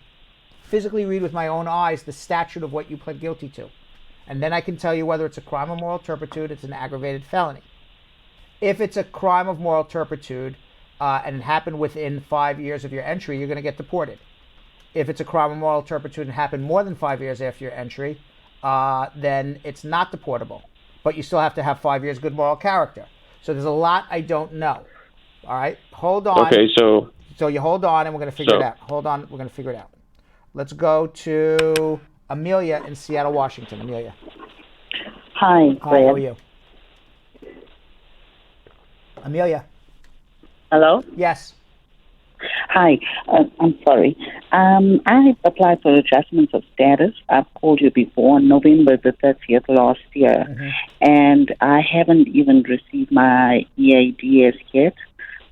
with my own eyes the statute of what you pled guilty to, and then I can tell you whether it's a crime of moral turpitude. It's an aggravated felony. If it's a crime of moral turpitude and it happened within 5 years of your entry, you're going to get deported. If it's a crime of moral turpitude and happened more than 5 years after your entry, then it's not deportable. But you still have to have 5 years good moral character. So there's a lot I don't know. All right? Hold on. Okay, so you hold on and we're going to figure it out. Hold on. We're going to figure it out. Let's go to Amelia in Seattle, Washington. Amelia. Hi, Hi, how are you? Amelia. Hello? Yes. Hi, I'm sorry. I applied for adjustment of status. I've called you before on November the 30th last year, and I haven't even received my EADS yet.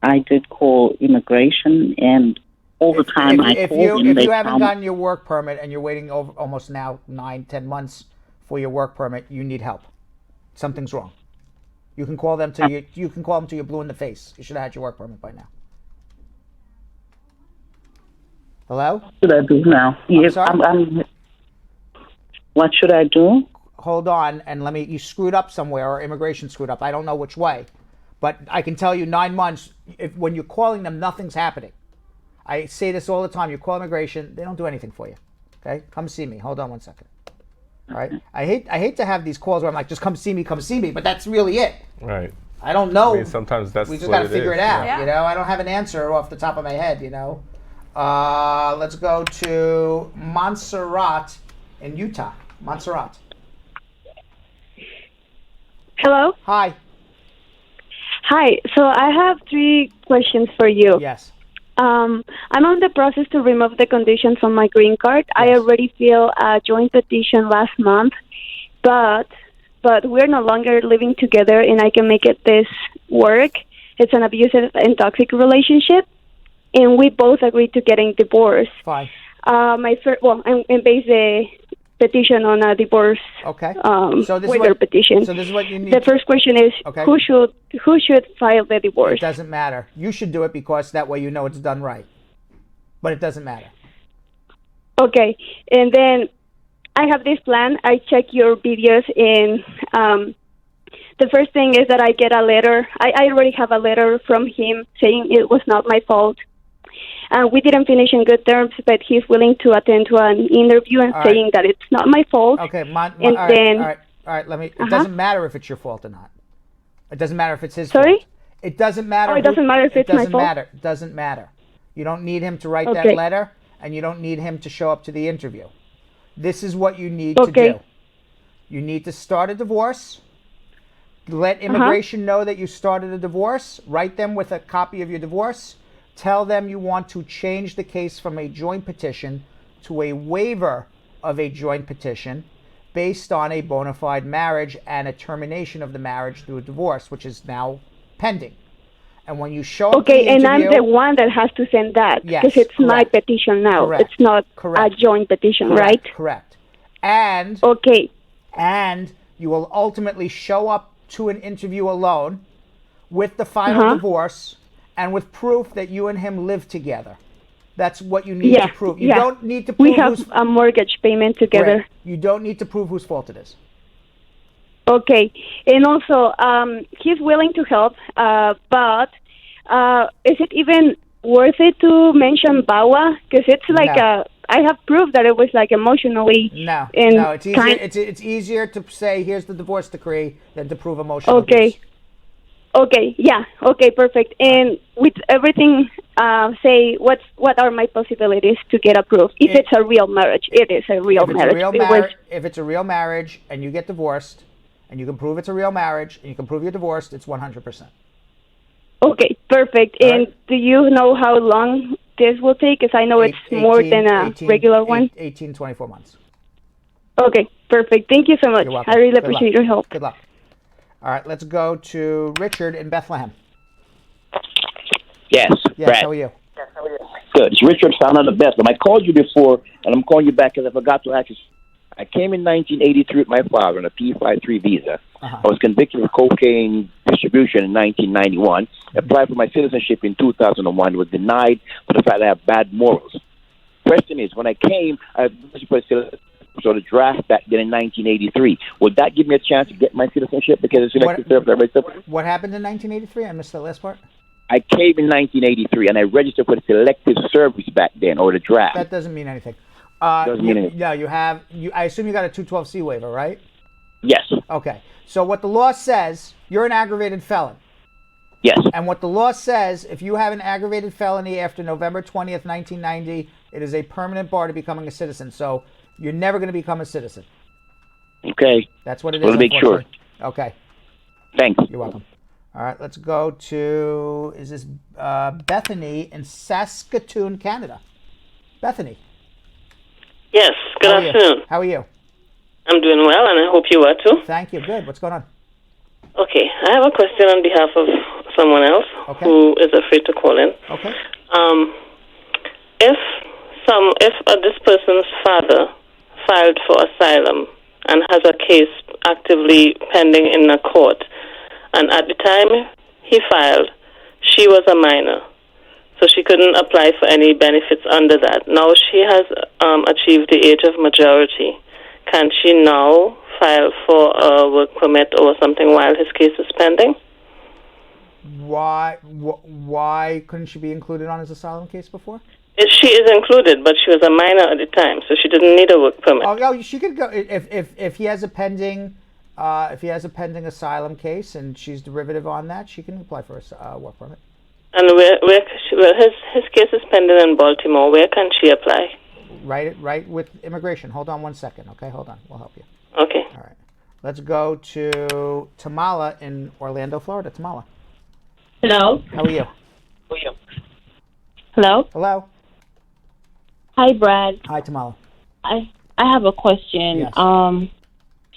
I did call immigration, and all the time I call them, if they you haven't tell me- gotten your work permit and you're waiting over almost now 9-10 months for your work permit, you need help. Something's wrong. You can call them till you can call them till you're blue in the face. You should have had your work permit by now. Hello? What should I do now? Yes, sorry? What should I do? Hold on, and you screwed up somewhere, or immigration screwed up. I don't know which way, but I can tell you 9 months. When you're calling them, nothing's happening. I say this all the time. You call immigration, they don't do anything for you. Okay, come see me. Hold on 1 second. All right. I hate to have these calls where I'm like, just come see me, but that's really it. Right. I don't know. I mean, sometimes that's we just what got to figure is. it out. Yeah. You know, I don't have an answer off the top of my head. You know. Let's go to Montserrat in Utah. Montserrat. Hello. Hi. Hi. So I have 3 questions for you. Yes. I'm on the process to remove the conditions on my green card. Yes. I already filed a joint petition last month, but we're no longer living together, and I can make this work. It's an abusive and toxic relationship, and we both agreed to getting divorced. Fine. And base the petition on a divorce. Okay. So this is petition. So this is what you need. The first question is, okay, who should file the divorce? It doesn't matter. You should do it because that way you know it's done right. But it doesn't matter. Okay. And then I have this plan. I check your videos, and the first thing is that I get a letter. I already have a letter from him saying it was not my fault. We didn't finish in good terms, but he's willing to attend to an interview and saying that it's not my fault. Okay, all right. Let me. It doesn't matter if it's your fault or not. It doesn't matter if it's his Sorry? fault. It doesn't matter. Oh, it doesn't matter if it's my fault? It doesn't matter. You don't need him to write that letter, and you don't need him to show up to the interview. This is what you need to do. You need to start a divorce. Let immigration know that you started a divorce. Write them with a copy of your divorce. Tell them you want to change the case from a joint petition to a waiver of a joint petition based on a bona fide marriage and a termination of the marriage through a divorce, which is now pending. And when you show up to the interview, and I'm the one that has to send that because it's my petition now. Correct. It's not a joint petition, right? Correct. And and you will ultimately show up to an interview alone with the final divorce and with proof that you and him live together. That's what you need to prove. You don't need to prove we have a mortgage payment together. Right. You don't need to prove whose fault it is. Okay. And also, he's willing to help, but is it even worth it to mention Bawa? Because it's like I have proof that it was like emotionally. No, it's easier. It's easier to say here's the divorce decree than to prove emotional abuse. Okay, yeah, okay, perfect. And with everything, say what are my possibilities to get approved? If it's a real marriage, it is a real marriage. If it's a real marriage and you get divorced, and you can prove it's a real marriage, and you can prove you're divorced, it's 100%. Okay, perfect. And do you know how long this will take? Because I know it's more than a regular one. 18, 24 months. Okay, perfect. Thank you so much. You're welcome. I really appreciate your help. Good luck. All right, let's go to Richard in Bethlehem. Yes, Yes, Brad. how are you? Good. It's Richard, son of the best. I called you before, and I'm calling you back because I forgot to ask you. I came in 1983 with my father on a P-53 visa. I was convicted of cocaine distribution in 1991. Applied for my citizenship in 2001. Was denied for the fact that I have bad morals. Question is, when I came, I was supposed to sort of draft back then in 1983. Would that give me a chance to get my citizenship because it's elected service? What happened in 1983? I missed the last part. I came in 1983 and I registered for the selective service back then, or the draft. That doesn't mean anything. Doesn't mean anything. No, you have. I assume you got a 212C waiver, right? Yes. Okay. So what the law says, you're an aggravated felon. Yes. And what the law says, if you have an aggravated felony after November 20th, 1990, it is a permanent bar to becoming a citizen. So you're never going to become a citizen. Okay. That's what it is. We'll make sure. Okay. Thanks. You're welcome. All right, let's go to, is this Bethany in Saskatoon, Canada? Bethany. Yes, good afternoon. How are you? I'm doing well, and I hope you are too. Thank you. Good. What's going on? Okay, I have a question on behalf of someone else who is afraid to call in. Okay. If this person's father filed for asylum and has a case actively pending in a court, and at the time he filed, she was a minor, so she couldn't apply for any benefits under that. Now she has achieved the age of majority. Can she now file for a work permit or something while his case is pending? Why couldn't she be included on his asylum case before? She is included, but she was a minor at the time, so she didn't need a work permit. Oh, she could go if he has a pending asylum case and she's derivative on that, she can apply for a work permit. And his case is pending in Baltimore. Where can she apply? Right with immigration. Hold on 1 second, okay? Hold on. We'll help you. Okay. All right. Let's go to Tamala in Orlando, Florida. Tamala. Hello. How are you? Hello. Hello. Hi, Brad. Hi, Tamala. I have a question. Yes.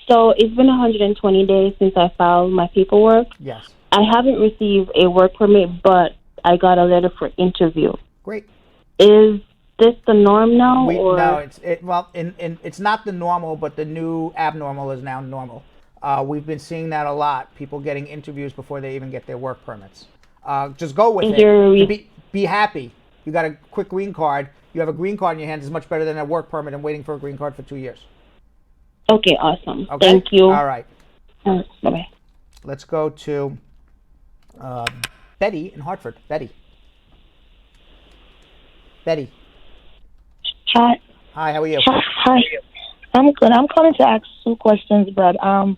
So it's been 120 days since I filed my paperwork. Yes. I haven't received a work permit, but I got a letter for interview. Great. Is this the norm now? No, it's not the normal, but the new abnormal is now normal. We've been seeing that a lot. People getting interviews before they even get their work permits. Just go with it. Be happy. You got a quick green card. You have a green card in your hands is much better than a work permit and waiting for a green card for 2 years. Okay, awesome. Okay? Thank you. All right. Bye-bye. Let's go to Betty in Hartford. Betty. Hi. Hi, how are you? Hi. I'm good. I'm calling to ask 2 questions, Brad. I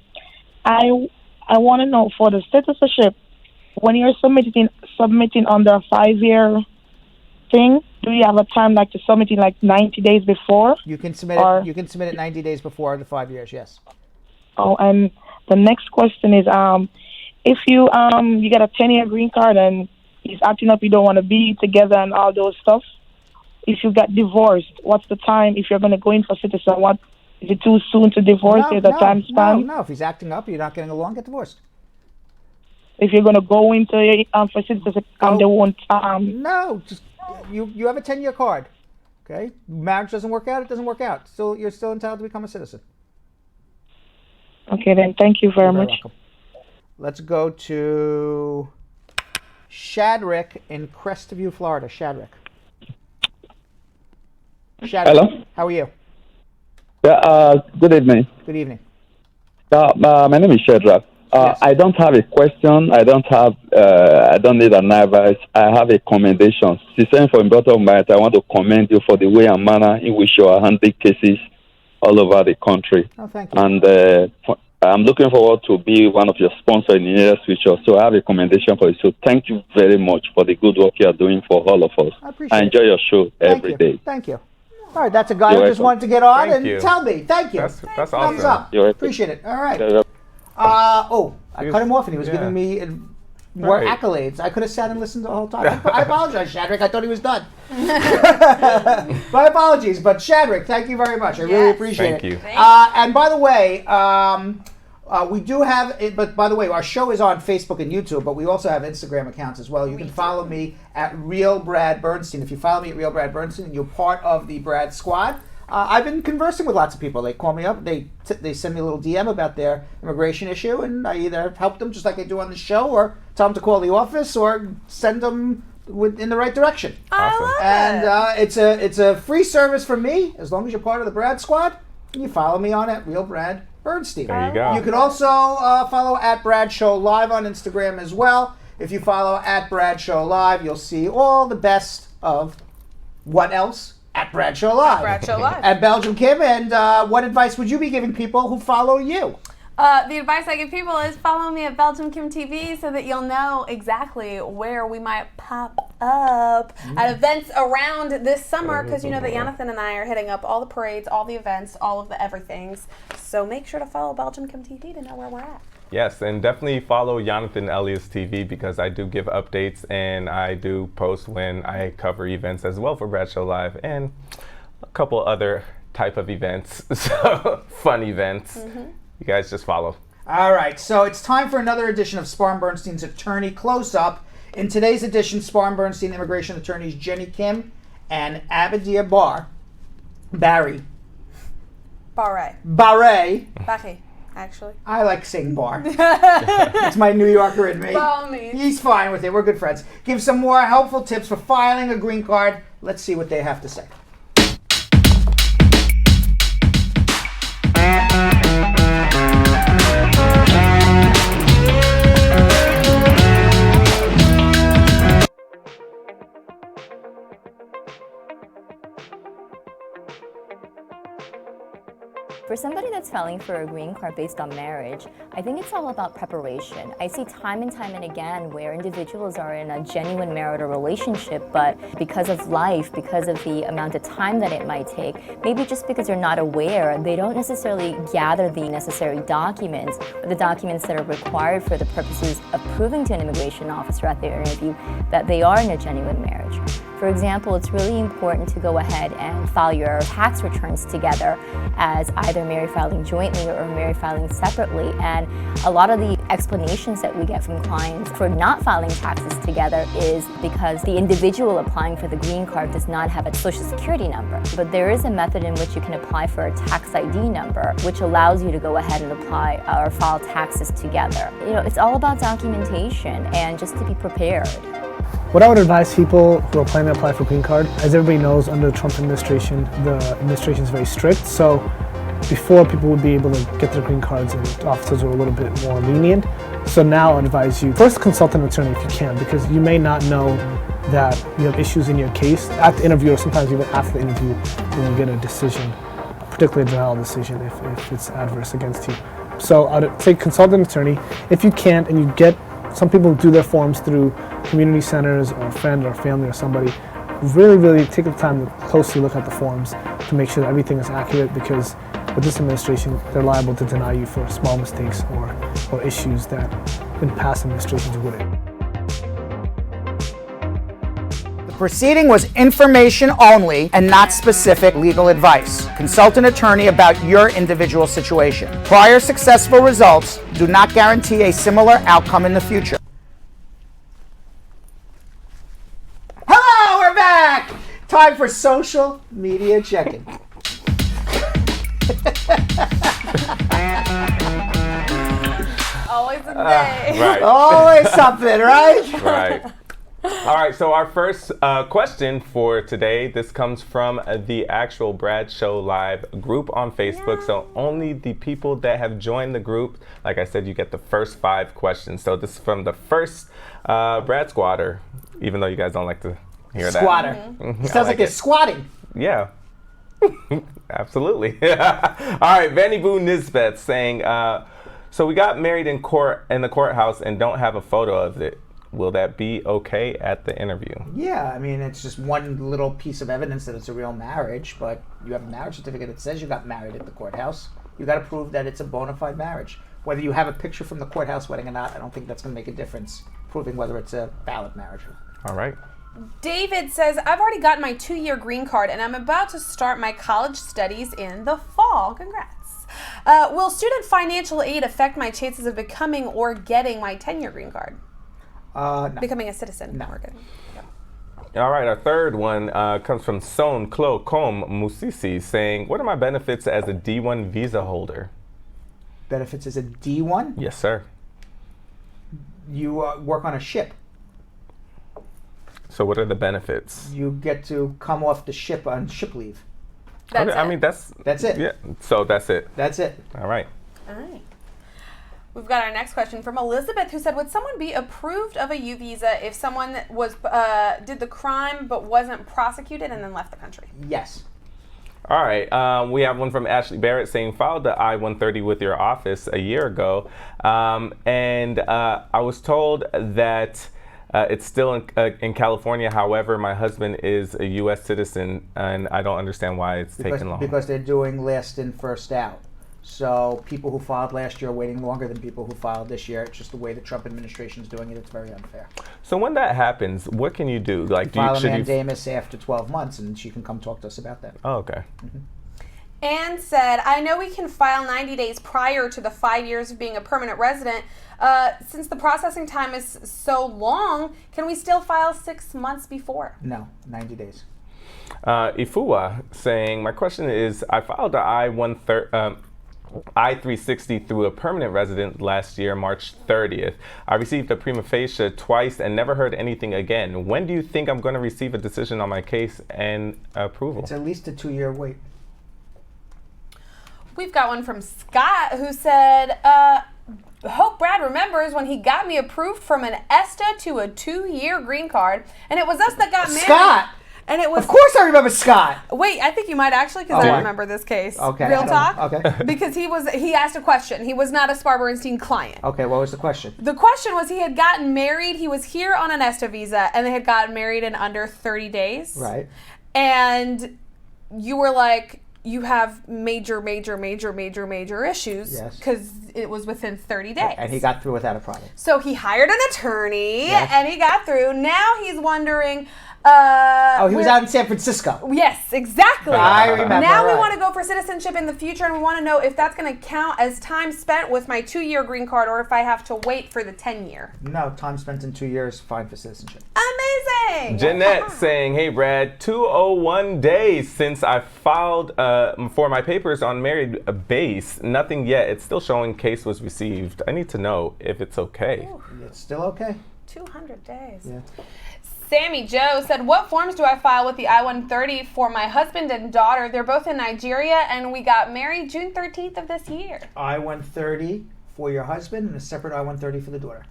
want to know for the citizenship, when you're submitting on the 5-year thing, do you have a time like to submit in like 90 days before? You can submit it. You can submit it 90 days before the 5 years. Yes. Oh, and the next question is, if you get a 10-year green card and he's acting up, you don't want to be together and all those stuff. If you get divorced, what's the time? If you're going to go in for citizen, what is it too soon to divorce? Is the time span? No. If he's acting up, you're not getting along, get divorced. If you're going to go into for citizenship, they won't. No, just you have a 10-year card. Okay, marriage doesn't work out. It doesn't work out. You're still entitled to become a citizen. Okay, then. Thank you very much. Welcome. Let's go to Shadrick in Crestview, Florida. Shadrick. Hello. How are you? Yeah. Good evening. Good evening. My name is Shadrach. Yes. I don't have a question. I don't need an advice. I have a commendation. Sincerely, from the bottom of my heart, I want to commend you for the way and manner in which you are handling cases all over the country. Oh, thank you. And I'm looking forward to be one of your sponsors in the near future. So I have a commendation for you. So thank you very much for the good work you are doing for all of us. I appreciate it. enjoy your show every day. Thank you. All right, that's a guy You're who just welcome. wanted to get on Thank and you. tell me. Thank you. That's Thumbs awesome. up. You're welcome. Appreciate it. All right. Yeah. I cut him off and he was giving me more Right. accolades. I could have sat and listened the whole time. I apologize, Shadrick. I thought he was done. My apologies, but Shadrick, thank you very much. I really appreciate Thank it. you. And by the way, We do have it, but by the way, our show is on Facebook and YouTube, but we also have Instagram accounts as well. You can follow me at Real Brad Bernstein. If you follow me at Real Brad Bernstein, you're part of the Brad Squad. I've been conversing with lots of people. They call me up, they send me a little DM about their immigration issue, and I either help them just like I do on the show, or tell them to call the office, or send them in the right direction. And it's a free service from me, as long as you're part of the Brad Squad. And you follow me on at Real Brad Bernstein. There you go. You can also follow at Brad Show Live on Instagram as well. If you follow at Brad Show Live, you'll see all the best of what else? At Brad Show Live. At Brad Show Live. At Belgium Kim. And what advice would you be giving people who follow you? The advice I give people is follow me at Belgium Kim TV so that you'll know exactly where we might pop up at events around this summer, because you know that Jonathan and I are hitting up all the parades, all the events, all of the everythings. So make sure to follow Belgium Kim TV to know where we're at. Yes, and definitely follow Jonathan Elias TV, because I do give updates and I do post when I cover events as well for Brad Show Live and a couple other type of events, so fun events. You guys just follow. All right, so it's time for another edition of Spar and Bernstein's Attorney Close-Up. In today's edition, Spar and Bernstein immigration attorneys Jenny Kim and Abadia Barry. Barry, actually. I like saying bar. It's my New Yorker in me. By all means. He's fine with it. We're good friends. Give some more helpful tips for filing a green card. Let's see what they have to say. For somebody that's filing for a green card based on marriage, I think it's all about preparation. I see time and time and again where individuals are in a genuine marital relationship, but because of life, because of the amount of time that it might take, maybe just because they're not aware, they don't necessarily gather the necessary documents, or the documents that are required for the purposes of proving to an immigration officer at their interview that they are in a genuine marriage. For example, it's really important to go ahead and file your tax returns together as either married filing jointly or married filing separately. And a lot of the explanations that we get from clients for not filing taxes together is because the individual applying for the green card does not have a social security number. But there is a method in which you can apply for a tax ID number, which allows you to go ahead and apply or file taxes together. You know, it's all about documentation and just to be prepared. What I would advise people who are planning to apply for a green card, as everybody knows, under the Trump administration, the administration is very strict. So before, people would be able to get their green cards and officers were a little bit more lenient. So now I advise you, first consult an attorney if you can, because you may not know that you have issues in your case. At the interview, or sometimes even after the interview, you will get a decision, particularly a denial decision if it's adverse against you. So I'd say consult an attorney. If you can't and you get, some people do their forms through community centers or a friend or family or somebody, really take the time to closely look at the forms to make sure that everything is accurate, because with this administration, they're liable to deny you for small mistakes or issues that in past administrations wouldn't. The proceeding was information only and not specific legal advice. Consult an attorney about your individual situation. Prior successful results do not guarantee a similar outcome in the future. Hello, we're back! Time for social media check-in. Always a day. Right. Always something, right? Right. All right, so our first question for today, this comes from the actual Brad Show Live group on Facebook. So only the people that have joined the group, like I said, you get the first 5 questions. So this is from the first Brad Squatter, even though you guys don't like to hear that. Squatter. It sounds like they're squatting. Yeah. Absolutely. All right, Vanny Boo Nisbet saying, so we got married in the courthouse and don't have a photo of it. Will that be okay at the interview? Yeah, I mean, it's just one little piece of evidence that it's a real marriage, but you have a marriage certificate that says you got married at the courthouse. You got to prove that it's a bona fide marriage. Whether you have a picture from the courthouse wedding or not, I don't think that's going to make a difference, proving whether it's a valid marriage. All right. David says, I've already gotten my 2-year green card and I'm about to start my college studies in the fall. Congrats. Will student financial aid affect my chances of becoming or getting my 10-year green card? No. Becoming a citizen. No. We're good. All right, our third one comes from Son Klo Kom Musisi saying, what are my benefits as a D1 visa holder? Benefits as a D1? Yes, sir. You work on a ship. So what are the benefits? You get to come off the ship on ship leave. That's I mean, that's it. Yeah. So that's it. That's it. All right. All right. We've got our next question from Elizabeth, who said, would someone be approved of a U visa if someone was did the crime but wasn't prosecuted and then left the country? Yes. All right. We have one from Ashley Barrett saying, filed the I-130 with your office a year ago, and I was told that it's still in California. However, my husband is a U.S. citizen, and I don't understand why it's taking long. Because they're doing last in, first out. So people who filed last year are waiting longer than people who filed this year. It's just the way the Trump administration is doing it. It's very unfair. So when that happens, what can you do? Like, File a mandamus after 12 months, and she can come talk to us about that. Oh, okay. Anne said, I know we can file 90 days prior to the 5 years of being a permanent resident. Since the processing time is so long, can we still file 6 months before? No, 90 days. Ifua saying, my question is, I filed the I-360 through a permanent resident last year, March 30th. I received a prima facie twice and never heard anything again. When do you think I'm going to receive a decision on my case and approval? It's at least a 2-year wait. We've got one from Scott who said, hope Brad remembers when he got me approved from an ESTA to a 2-year green card, and it was us that got married. Scott! And it was. Of course I remember Scott. Wait, I think you might actually, because I remember this case. Okay. Real talk? Okay. Because he asked a question. He was not a Spar Bernstein client. Okay, what was the question? The question was, he had gotten married. He was here on an ESTA visa, and they had gotten married in under 30 days. Right. And you were like, you have major issues. Yes. Because it was within 30 days. And he got through without a problem. So he hired an attorney, Yes. and he got through. Now he's wondering. He was out in San Francisco. Yes, exactly. I remember. Now we right. want to go for citizenship in the future, and we want to know if that's going to count as time spent with my 2-year green card, or if I have to wait for the 10-year. No, time spent in 2 years, fine for citizenship. Amazing. Jeanette saying, hey Brad, 201 days since I filed for my papers on married base. Nothing yet. It's still showing case was received. I need to know if it's okay. Ooh. It's still okay. 200 days. Yeah. Sammy Joe said, what forms do I file with the I-130 for my husband and daughter? They're both in Nigeria, and we got married June 13th of this year. I-130 for your husband and a separate I-130 for the daughter.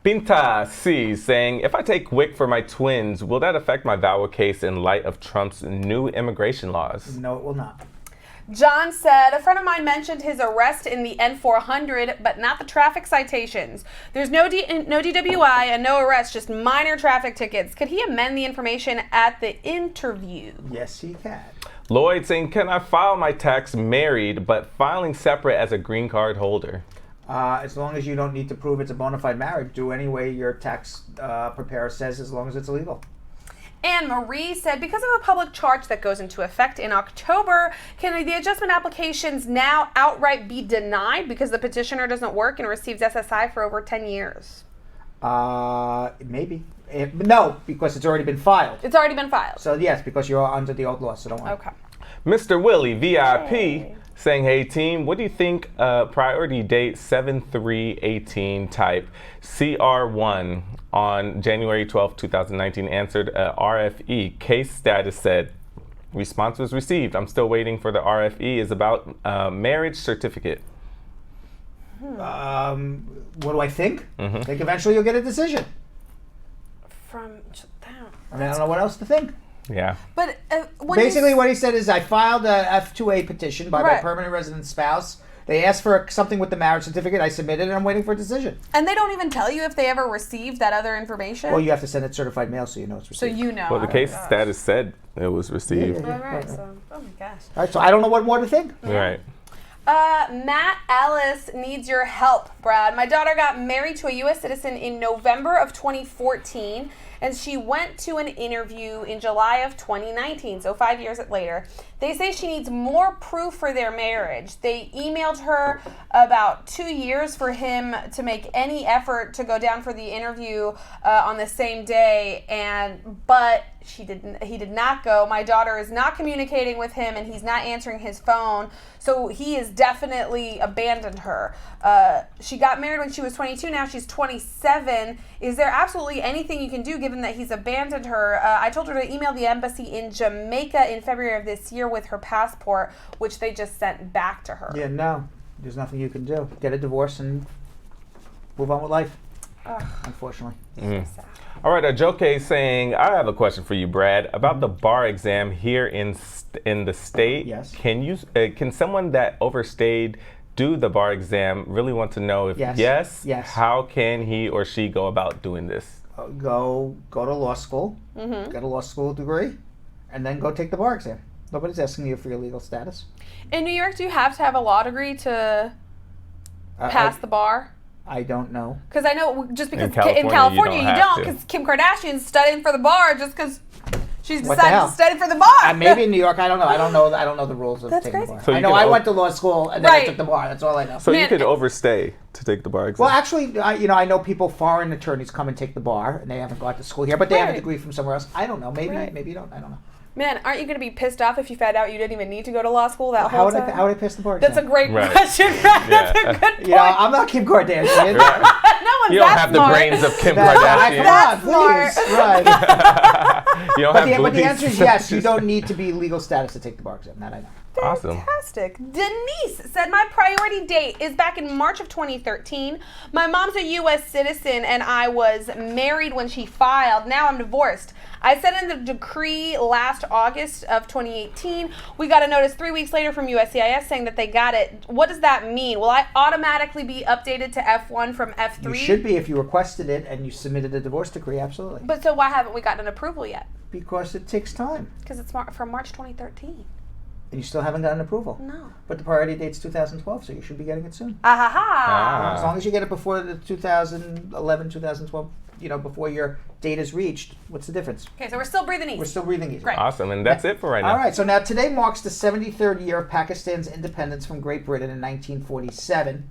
Pinta C saying, if I take WIC for my twins, will that affect my VAWA case in light of Trump's new immigration laws? No, it will not. John said, a friend of mine mentioned his arrest in the N400, but not the traffic citations. There's no DWI and no arrest, just minor traffic tickets. Could he amend the information at the interview? Yes, he can. Lloyd saying, can I file my tax married, but filing separate as a green card holder? As long as you don't need to prove it's a bona fide marriage, do any way your tax preparer says, as long as it's legal. Anne Marie said, because of a public charge that goes into effect in October, can the adjustment applications now outright be denied because the petitioner doesn't work and receives SSI for over 10 years? Maybe. No, because it's already been filed. It's already been filed. So yes, because you're under the old law, so don't worry. Okay. Mr. Willie, VIP, saying, hey team, what do you think priority date 7/3/18 type CR1 on January 12, 2019 answered RFE. Case status said, response was received. I'm still waiting for the RFE. Is about marriage certificate. What do I think? Mm-hmm. I think eventually you'll get a decision. From I mean, I don't know what else to think. Yeah. But basically what he said is I filed a F2A petition by my Right. permanent resident spouse. They asked for something with the marriage certificate. I submitted it. I'm waiting for a decision. And they don't even tell you if they ever received that other information? Well, you have to send it certified mail so you know it's So received. you know. Well, the case status said it was received. Yeah. All right, so, oh my gosh. All right, so I don't know what more to think. Right. Matt Alice needs your help, Brad. My daughter got married to a U.S. citizen in November of 2014, and she went to an interview in July of 2019, so 5 years later. They say she needs more proof for their marriage. They emailed her about 2 years for him to make any effort to go down for the interview on the same day, but he did not go. My daughter is not communicating with him, and he's not answering his phone, so he has definitely abandoned her. She got married when she was 22. Now she's 27. Is there absolutely anything you can do given that he's abandoned her? I told her to email the embassy in Jamaica in February of this year with her passport, which they just sent back to her. Yeah, no. There's nothing you can do. Get a divorce and move on with life. Ugh. Unfortunately. All right, Joke is saying, I have a question for you, Brad, about the bar exam here in the state. Yes. Can someone that overstayed do the bar exam? Really want to know if yes. How can he or she go about doing this? Go to law school, get a law school degree, and then go take the bar exam. Nobody's asking you for your legal status. In New York, do you have to have a law degree to pass the bar? I don't know. Because I know just because in California you don't, because Kim Kardashian's studying for the bar just because she's decided to study for the bar. Maybe in New York, I don't know. I don't know the rules of taking the bar. So I know I went to law school and then I took the bar. That's all I know. So you could overstay to take the bar exam. Well, actually, I know foreign attorneys come and take the bar, and they haven't gone to school here, but they have a degree from somewhere else. I don't know. Maybe you don't. I don't know. Man, aren't you going to be pissed off if you found out you didn't even need to go to law school that whole time? How would I pass the bar exam? That's a great question, Brad. That's a good point. I'm not Kim Kardashian. No one's You don't have the brains of Kim Kardashian. Come on, please. Right. You don't have but the answer is yes. You don't need to be legal status to take the bar exam. That I know. Awesome. Fantastic. Denise said, my priority date is back in March of 2013. My mom's a U.S. citizen and I was married when she filed. Now I'm divorced. I sent in the decree last August of 2018. We got a notice 3 weeks later from USCIS saying that they got it. What does that mean? Will I automatically be updated to F1 from F3? You should be if you requested it and you submitted a divorce decree, absolutely. But so why haven't we gotten an approval yet? Because it takes time. Because it's from March 2013. And you still haven't gotten approval. No. But the priority date's 2012, so you should be getting it soon. As long as you get it before the 2011, 2012, before your date is reached, what's the difference? Okay, so we're still breathing easy. We're still breathing easy. Great. Awesome, and that's it for right now. All right, so now today marks the 73rd year of Pakistan's independence from Great Britain in 1947.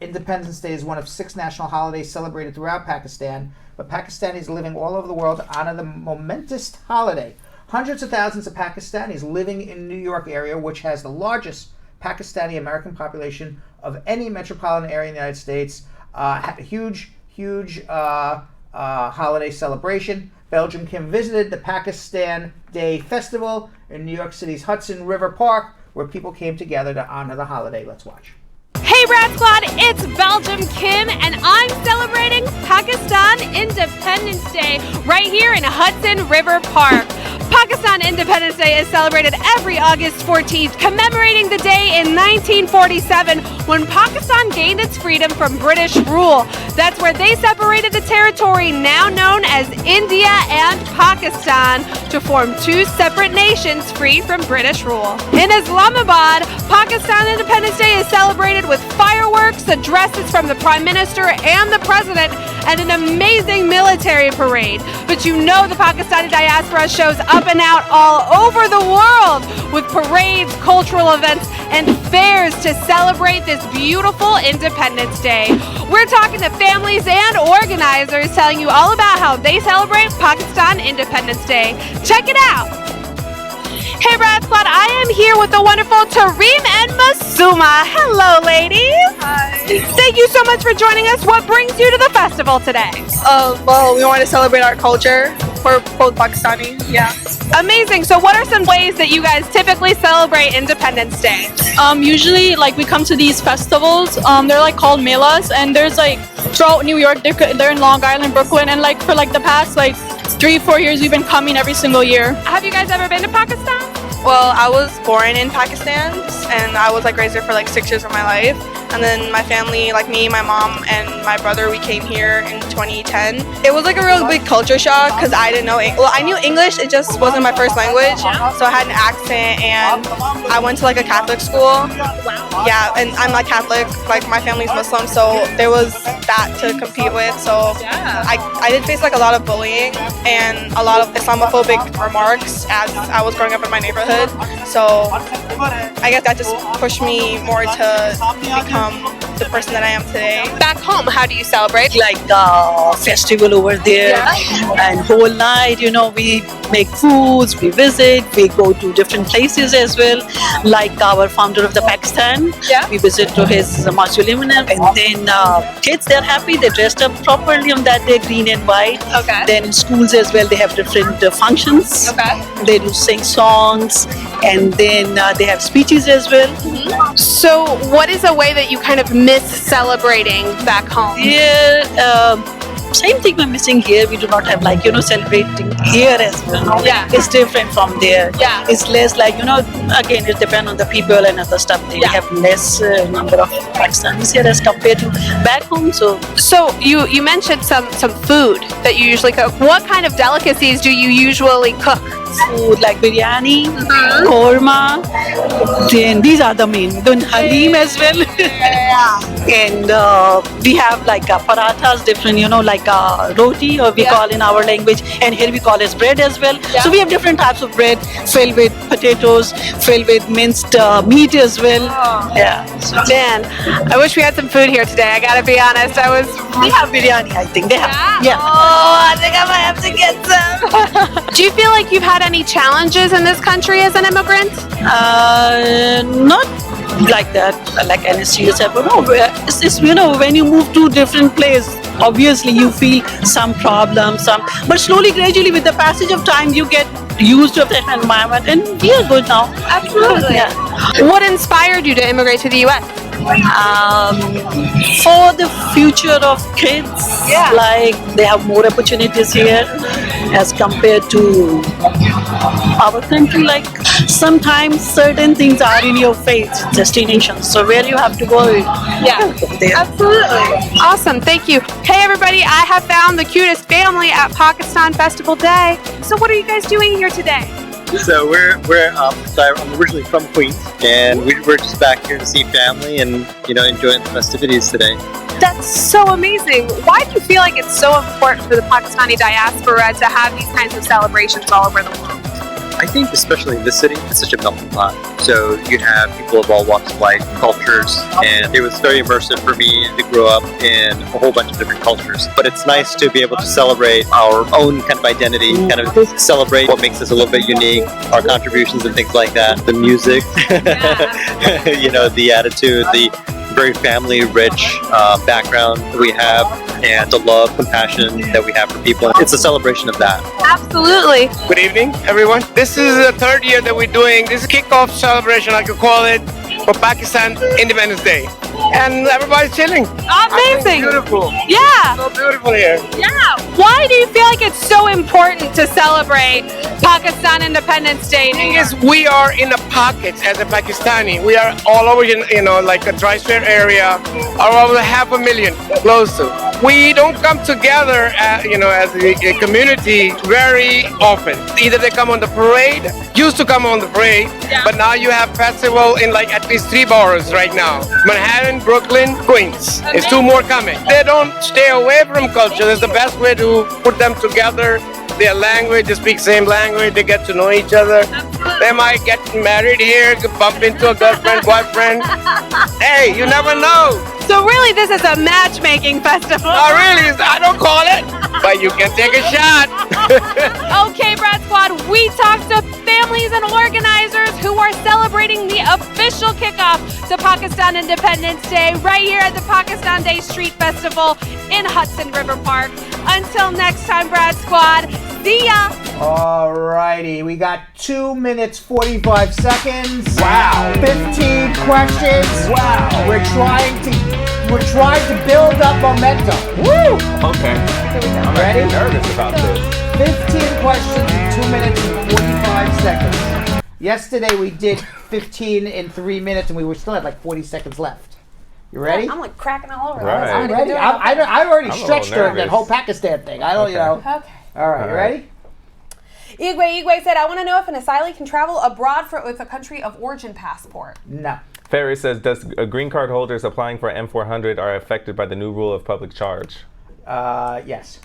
Independence Day is one of 6 national holidays celebrated throughout Pakistan, but Pakistanis living all over the world honor the momentous holiday. Hundreds of thousands of Pakistanis living in New York area, which has the largest Pakistani American population of any metropolitan area in the United States, had a huge holiday celebration. Belgium Kim visited the Pakistan Day Festival in New York City's Hudson River Park, where people came together to honor the holiday. Let's watch. Hey Rad Squad, it's Belgium Kim, and I'm celebrating Pakistan Independence Day right here in Hudson River Park. Pakistan Independence Day is celebrated every August 14th, commemorating the day in 1947 when Pakistan gained its freedom from British rule. That's where they separated the territory now known as India and Pakistan to form 2 separate nations free from British rule. In Islamabad, Pakistan Independence Day is celebrated with fireworks, addresses from the Prime Minister and the President, and an amazing military parade. But you know the Pakistani diaspora shows up and out all over the world with parades, cultural events, and fairs to celebrate this beautiful Independence Day. We're talking to families and organizers telling you all about how they celebrate Pakistan Independence Day. Check it out. Hey Rad Squad, I am here with the wonderful Tareem and Masuma. Hello ladies. Hi. Thank you so much for joining us. What brings you to the festival today? Well, we want to celebrate our culture. We're both Pakistani, yeah. Amazing. So what are some ways that you guys typically celebrate Independence Day? Usually, we come to these festivals. They're called melas, and there's throughout New York. They're in Long Island, Brooklyn, and for the past 3-4 years, we've been coming every single year. Have you guys ever been to Pakistan? Well, I was born in Pakistan, and I was like raised there for like 6 years of my life. And then my family, like me, my mom, and my brother, we came here in 2010. It was like a real big culture shock because I didn't know. Well, I knew English, it just wasn't my first language. So I had an accent, and I went to like a Catholic school. Yeah, and I'm like Catholic, like my family's Muslim, so there was that to compete with. So I did face like a lot of bullying and a lot of Islamophobic remarks as I was growing up in my neighborhood. So I guess that just pushed me more to become the person that I am today. Back home, how do you celebrate? Like festival over there, and whole night, you know, we make foods, we visit, we go to different places as well. Like our founder of the Pakistan, we visit to his mausoleum, and then kids, they're happy, they dressed up properly on that day, green and white. Then in schools as well, they have different functions. They do sing songs, and then they have speeches as well. So what is a way that you kind of miss celebrating back home? Same thing we're missing here. We do not have like, you know, celebrating here as well. It's different from there. It's less like, you know, again, it depends on the people and other stuff. They have less number of Pakistanis here as compared to back home. So you mentioned some food that you usually cook. What kind of delicacies do you usually cook? Food like biryani, korma, then these are the main. Then halim as well. And we have like parathas, different, you know, like roti, or we call in our language, and here we call it bread as well. So we have different types of bread filled with potatoes, filled with minced meat as well. Man, I wish we had some food here today. I gotta be honest. They have biryani, I think. They have. Oh, I think I might have to get some. Do you feel like you've had any challenges in this country as an immigrant? Not like that, like anesthesia. But no, it's just, you know, when you move to different place, obviously you feel some problems, but slowly, gradually, with the passage of time, you get used to that environment, and we are good now. Absolutely. What inspired you to immigrate to the U.S.? For the future of kids, like they have more opportunities here as compared to our country. Like sometimes certain things are in your face, destinations. So where you have to go, absolutely. Awesome, thank you. Hey everybody, I have found the cutest family at Pakistan Festival Day. So what are you guys doing here today? So I'm originally from Queens, and we're just back here to see family and, you know, enjoying the festivities today. That's so amazing. Why do you feel like it's so important for the Pakistani diaspora to have these kinds of celebrations all over the world? I think especially in this city, it's such a melting pot. So you have people of all walks of life, cultures, and it was very immersive for me to grow up in a whole bunch of different cultures. But it's nice to be able to celebrate our own kind of identity, kind of celebrate what makes us a little bit unique, our contributions and things like that. The music, you know, the attitude, the very family-rich background that we have, and the love, compassion that we have for people. It's a celebration of that. Absolutely. Good evening, everyone. This is the third year that we're doing this kickoff celebration, I could call it, for Pakistan Independence Day. And everybody's chilling. Amazing. Beautiful. Yeah. So beautiful here. Yeah. Why do you feel like it's so important to celebrate Pakistan Independence Day? The thing is, we are in the pockets as a Pakistani. We are all over, you know, like a tri-state area, or over 500,000, close to. We don't come together, you know, as a community very often. Either they come on the parade, used to come on the parade, but now you have festival in like at least 3 boroughs right now. Manhattan, Brooklyn, Queens. There's 2 more coming. They don't stay away from culture. That's the best way to put them together. Their language, they speak same language, they get to know each other. They might get married here, bump into a girlfriend, boyfriend. Hey, you never know. So really, this is a matchmaking festival. Not really, I don't call it, but you can take a shot. Okay, Brad Squad, we talked to families and organizers who are celebrating the official kickoff to Pakistan Independence Day right here at the Pakistan Day Street Festival in Hudson River Park. Until next time, Brad Squad, see ya! Alrighty, we got 2 minutes 45 seconds. Wow. 15 questions. Wow. We're trying to build up momentum. Woo! Okay. I'm Ready? actually nervous about this. 15 questions in 2 minutes and 45 seconds. Yesterday we did 15 in 3 minutes, and we still had like 40 seconds left. You ready? I'm like cracking all over. Right. I'm ready. I already I'm a stretched little during that nervous. whole Pakistan thing. I don't, Okay. All right, you ready? Igwe said, I want to know if an asylee can travel abroad with a country of origin passport. No. Ferris says, does green card holders applying for M400 are affected by the new rule of public charge? Yes.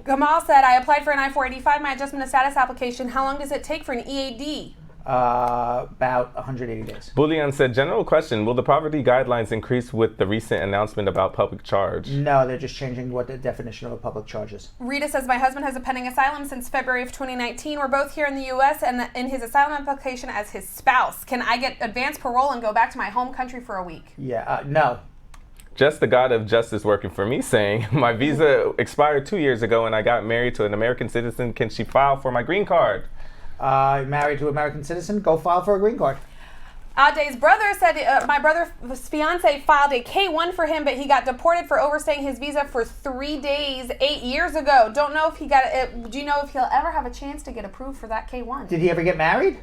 Gamal said, I applied for an I-485, my adjustment of status application. How long does it take for an EAD? About 180 days. Bullion said, general question, will the poverty guidelines increase with the recent announcement about public charge? No, they're just changing what the definition of a public charge is. Rita says, my husband has a pending asylum since February of 2019. We're both here in the U.S. and in his asylum application as his spouse. Can I get advanced parole and go back to my home country for a week? Yeah, no. Just the God of justice working for me saying, my visa expired 2 years ago and I got married to an American citizen. Can she file for my green card? Married to an American citizen, go file for a green card. Ade's brother said my brother's fiance filed a K-1 for him, but he got deported for overstaying his visa for 3 days 8 years ago. Don't know if he got it. Do you know if he'll ever have a chance to get approved for that K-1? Did he ever get married?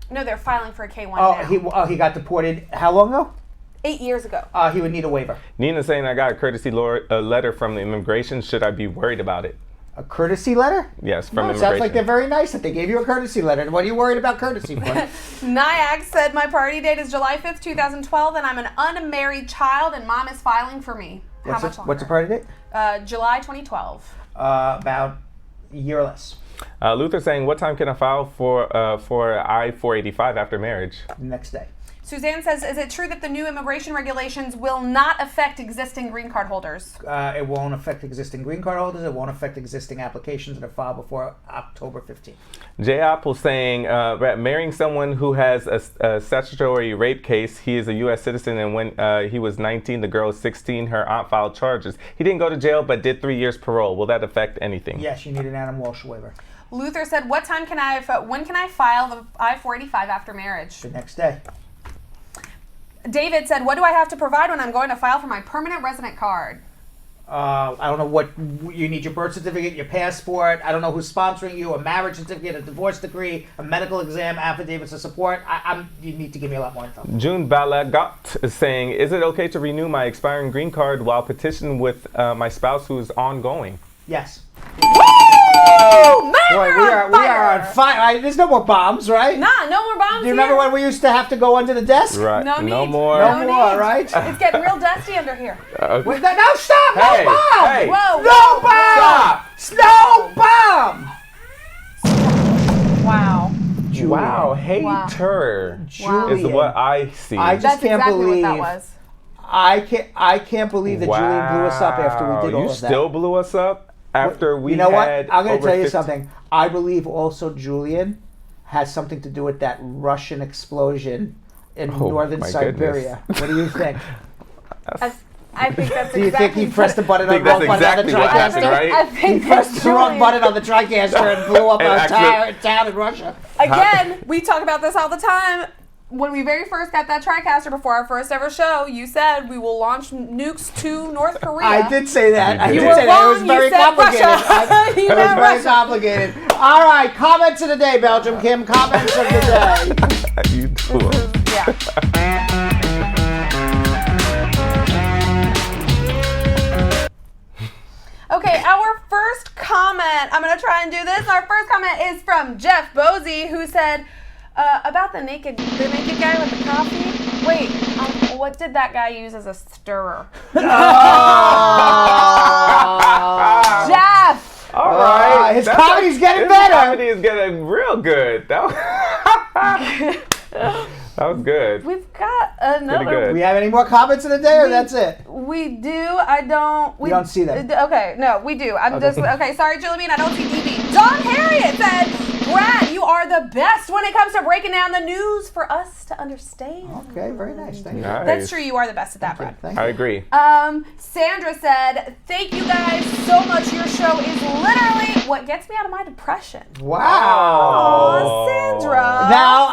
No, they're filing for a K-1 now. He got deported how long ago? 8 years ago. He would need a waiver. Nina's saying, I got a courtesy letter from the immigration. Should I be worried about it? A courtesy letter? Yes, from No, it immigration. sounds like they're very nice that they gave you a courtesy letter. What are you worried about courtesy for? Nyack said my party date is July 5th, 2012, and I'm an unmarried child, and mom is filing for me. How much longer? What's the party date? July 2012. About a year or less. Luther saying, what time can I file for I-485 after marriage? Next day. Suzanne says, is it true that the new immigration regulations will not affect existing green card holders? It won't affect existing green card holders. It won't affect existing applications that are filed before October 15th. J. Apple saying, marrying someone who has a statutory rape case, he is a U.S. citizen, and when he was 19, the girl was 16, her aunt filed charges. He didn't go to jail, but did 3 years parole. Will that affect anything? Yes, you need an Adam Walsh waiver. Luther said, when can I file the I-485 after marriage? The next day. David said, what do I have to provide when I'm going to file for my permanent resident card? I don't know what you need: your birth certificate, your passport. I don't know who's sponsoring you, a marriage certificate, a divorce decree, a medical exam, affidavits of support. You need to give me a lot more info. June Balagot is saying, is it okay to renew my expiring green card while petitioning with my spouse who is ongoing? Yes. Woo! Boy, we are on fire. There's no more bombs, right? Nah, no more bombs. Do you remember when we used to have to go under the desk? Right. No need. more. No more, right? It's getting real dusty under here. Wait, no, stop! Hey, No bomb! hey. Whoa! No bomb! Stop! No bomb! Wow. Wow, hater is what I see. I just That's can't exactly believe what that was. I can't believe that Julian blew us up after we did all You of that. still blew us up after we You know what? had I'm going to over tell you 50 something. I believe also Julian has something to do with that Russian explosion in northern my Siberia. goodness. What do you think? I think that's Do you think he pressed the button I on think the wrong that's button on the exactly what happened, TriCaster? right? I think He pressed the wrong Julian- button on the TriCaster and blew up And our entire accident- town in Russia. Again, we talk about this all the time. When we very first got that TriCaster before our first ever show, you said we will launch nukes to North Korea. I did say that. I You did were say that. It was wrong. very You said complicated. Russia. You It was meant very Russia. complicated. All right, comments of the day, Belgium Kim. Comments of the day. You fool. Yeah. Okay, our first comment, I'm going to try and do this. Our first comment is from Jeff Bosey, who said, about the naked guy with the coffee. Wait, what did that guy use as a stirrer? Jeff! All right. His That's comedy's getting his better. comedy is getting real good. That was good. We've got Pretty another. good. We have any more comments of the day, or that's it? We do. I don't. You don't see them. Okay, no, we do. I'm Okay. just okay. Sorry, Julie Bean. I don't see DB. John Harriet said, "Brad, you are the best when it comes to breaking down the news for us to understand." Okay, very nice. Thank you. Nice. That's true. You are the best at that, Brad. Thank I you. agree. Sandra said, "Thank you guys so much. Your show is literally what gets me out of my depression." Wow. Aw, Sandra. Now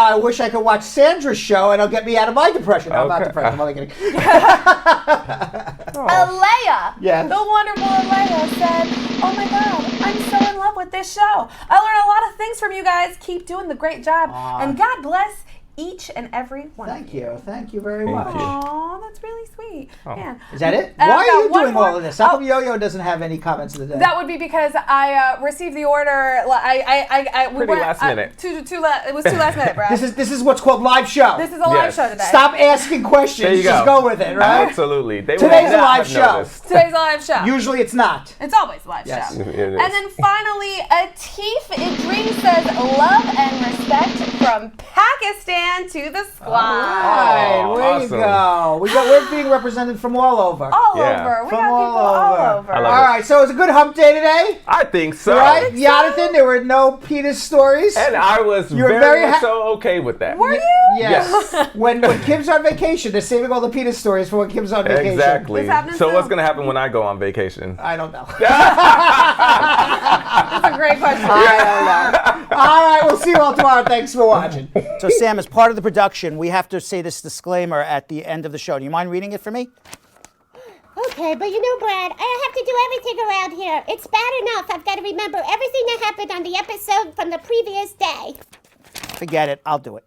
I wish I could watch Sandra's show and it'll get me out of my depression. No, I'm not Okay. depressed. I'm only kidding. Alea, Yes. the wonderful Alea said, "Oh my God, I'm so in love with this show. I learned a lot of things from you guys. Keep doing the great job, and God bless each and every one of you." Thank you very Thank much. you. Aw, that's really sweet. Man. Is that it? And Why I've are got you one doing more. all of this? How come Yo-Yo doesn't have any comments of the day? That would be because I received the order. We Pretty last minute. It was too last minute, Brad. This is what's called live show. This is a live show today. Stop asking questions. There you Just go. go with it, right? Absolutely. They Today's would a not live have show. noticed. Today's a live show. Usually it's not. It's always a live Yes. show. It is. And then finally, Atif Idris says, "Love and respect from Pakistan to the squad." Right, way you go. We're being represented from all over. All over. We got people all over. I love All it. right, so it was a good hump day today. I think so. Right, Jonathan? There were no penis stories. And I was You were very, very so okay with that. Were you? Yes. when Kim's on vacation, they're saving all the penis stories for when Kim's on vacation. Exactly. So what's going to happen when I go on vacation? I don't know. That's a great question. I don't know. All right, we'll see you all tomorrow. Thanks for watching. So, Sam, as part of the production, we have to say this disclaimer at the end of the show. Do you mind reading it for me? Okay, but you know, Brad, I have to do everything around here. It's bad enough I've got to remember everything that happened on the episode from the previous day. Forget it. I'll do it.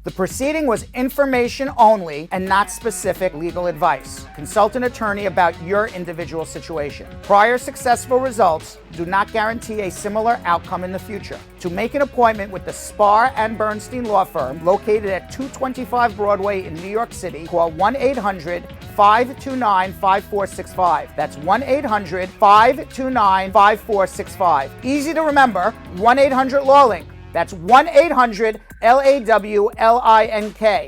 The proceeding was information only and not specific legal advice. Consult an attorney about your individual situation. Prior successful results do not guarantee a similar outcome in the future. To make an appointment with the Spar and Bernstein law firm located at 225 Broadway in New York City, call 1-800-529-5465. That's 1-800-529-5465. Easy to remember, 1-800-LAW-LINK. That's 1-800-LAWLINK.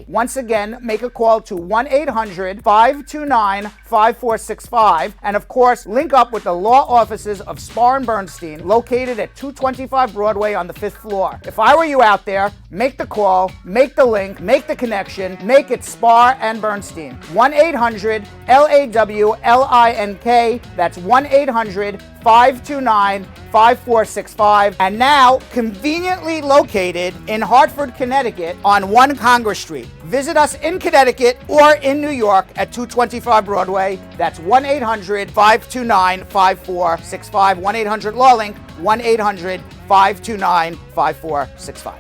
Once again, make a call to 1-800-529-5465. And of course, link up with the law offices of Spar and Bernstein, located at 225 Broadway on the 5th floor. If I were you out there, make the call, make the link, make the connection, make it Spar and Bernstein. 1-800-LAWLINK. That's 1-800-529-5465. And now, conveniently located in Hartford, Connecticut on 1 Congress Street. Visit us in Connecticut or in New York at 225 Broadway. That's 1-800-529-5465. 1-800-LAW-LINK. 1-800-529-5465.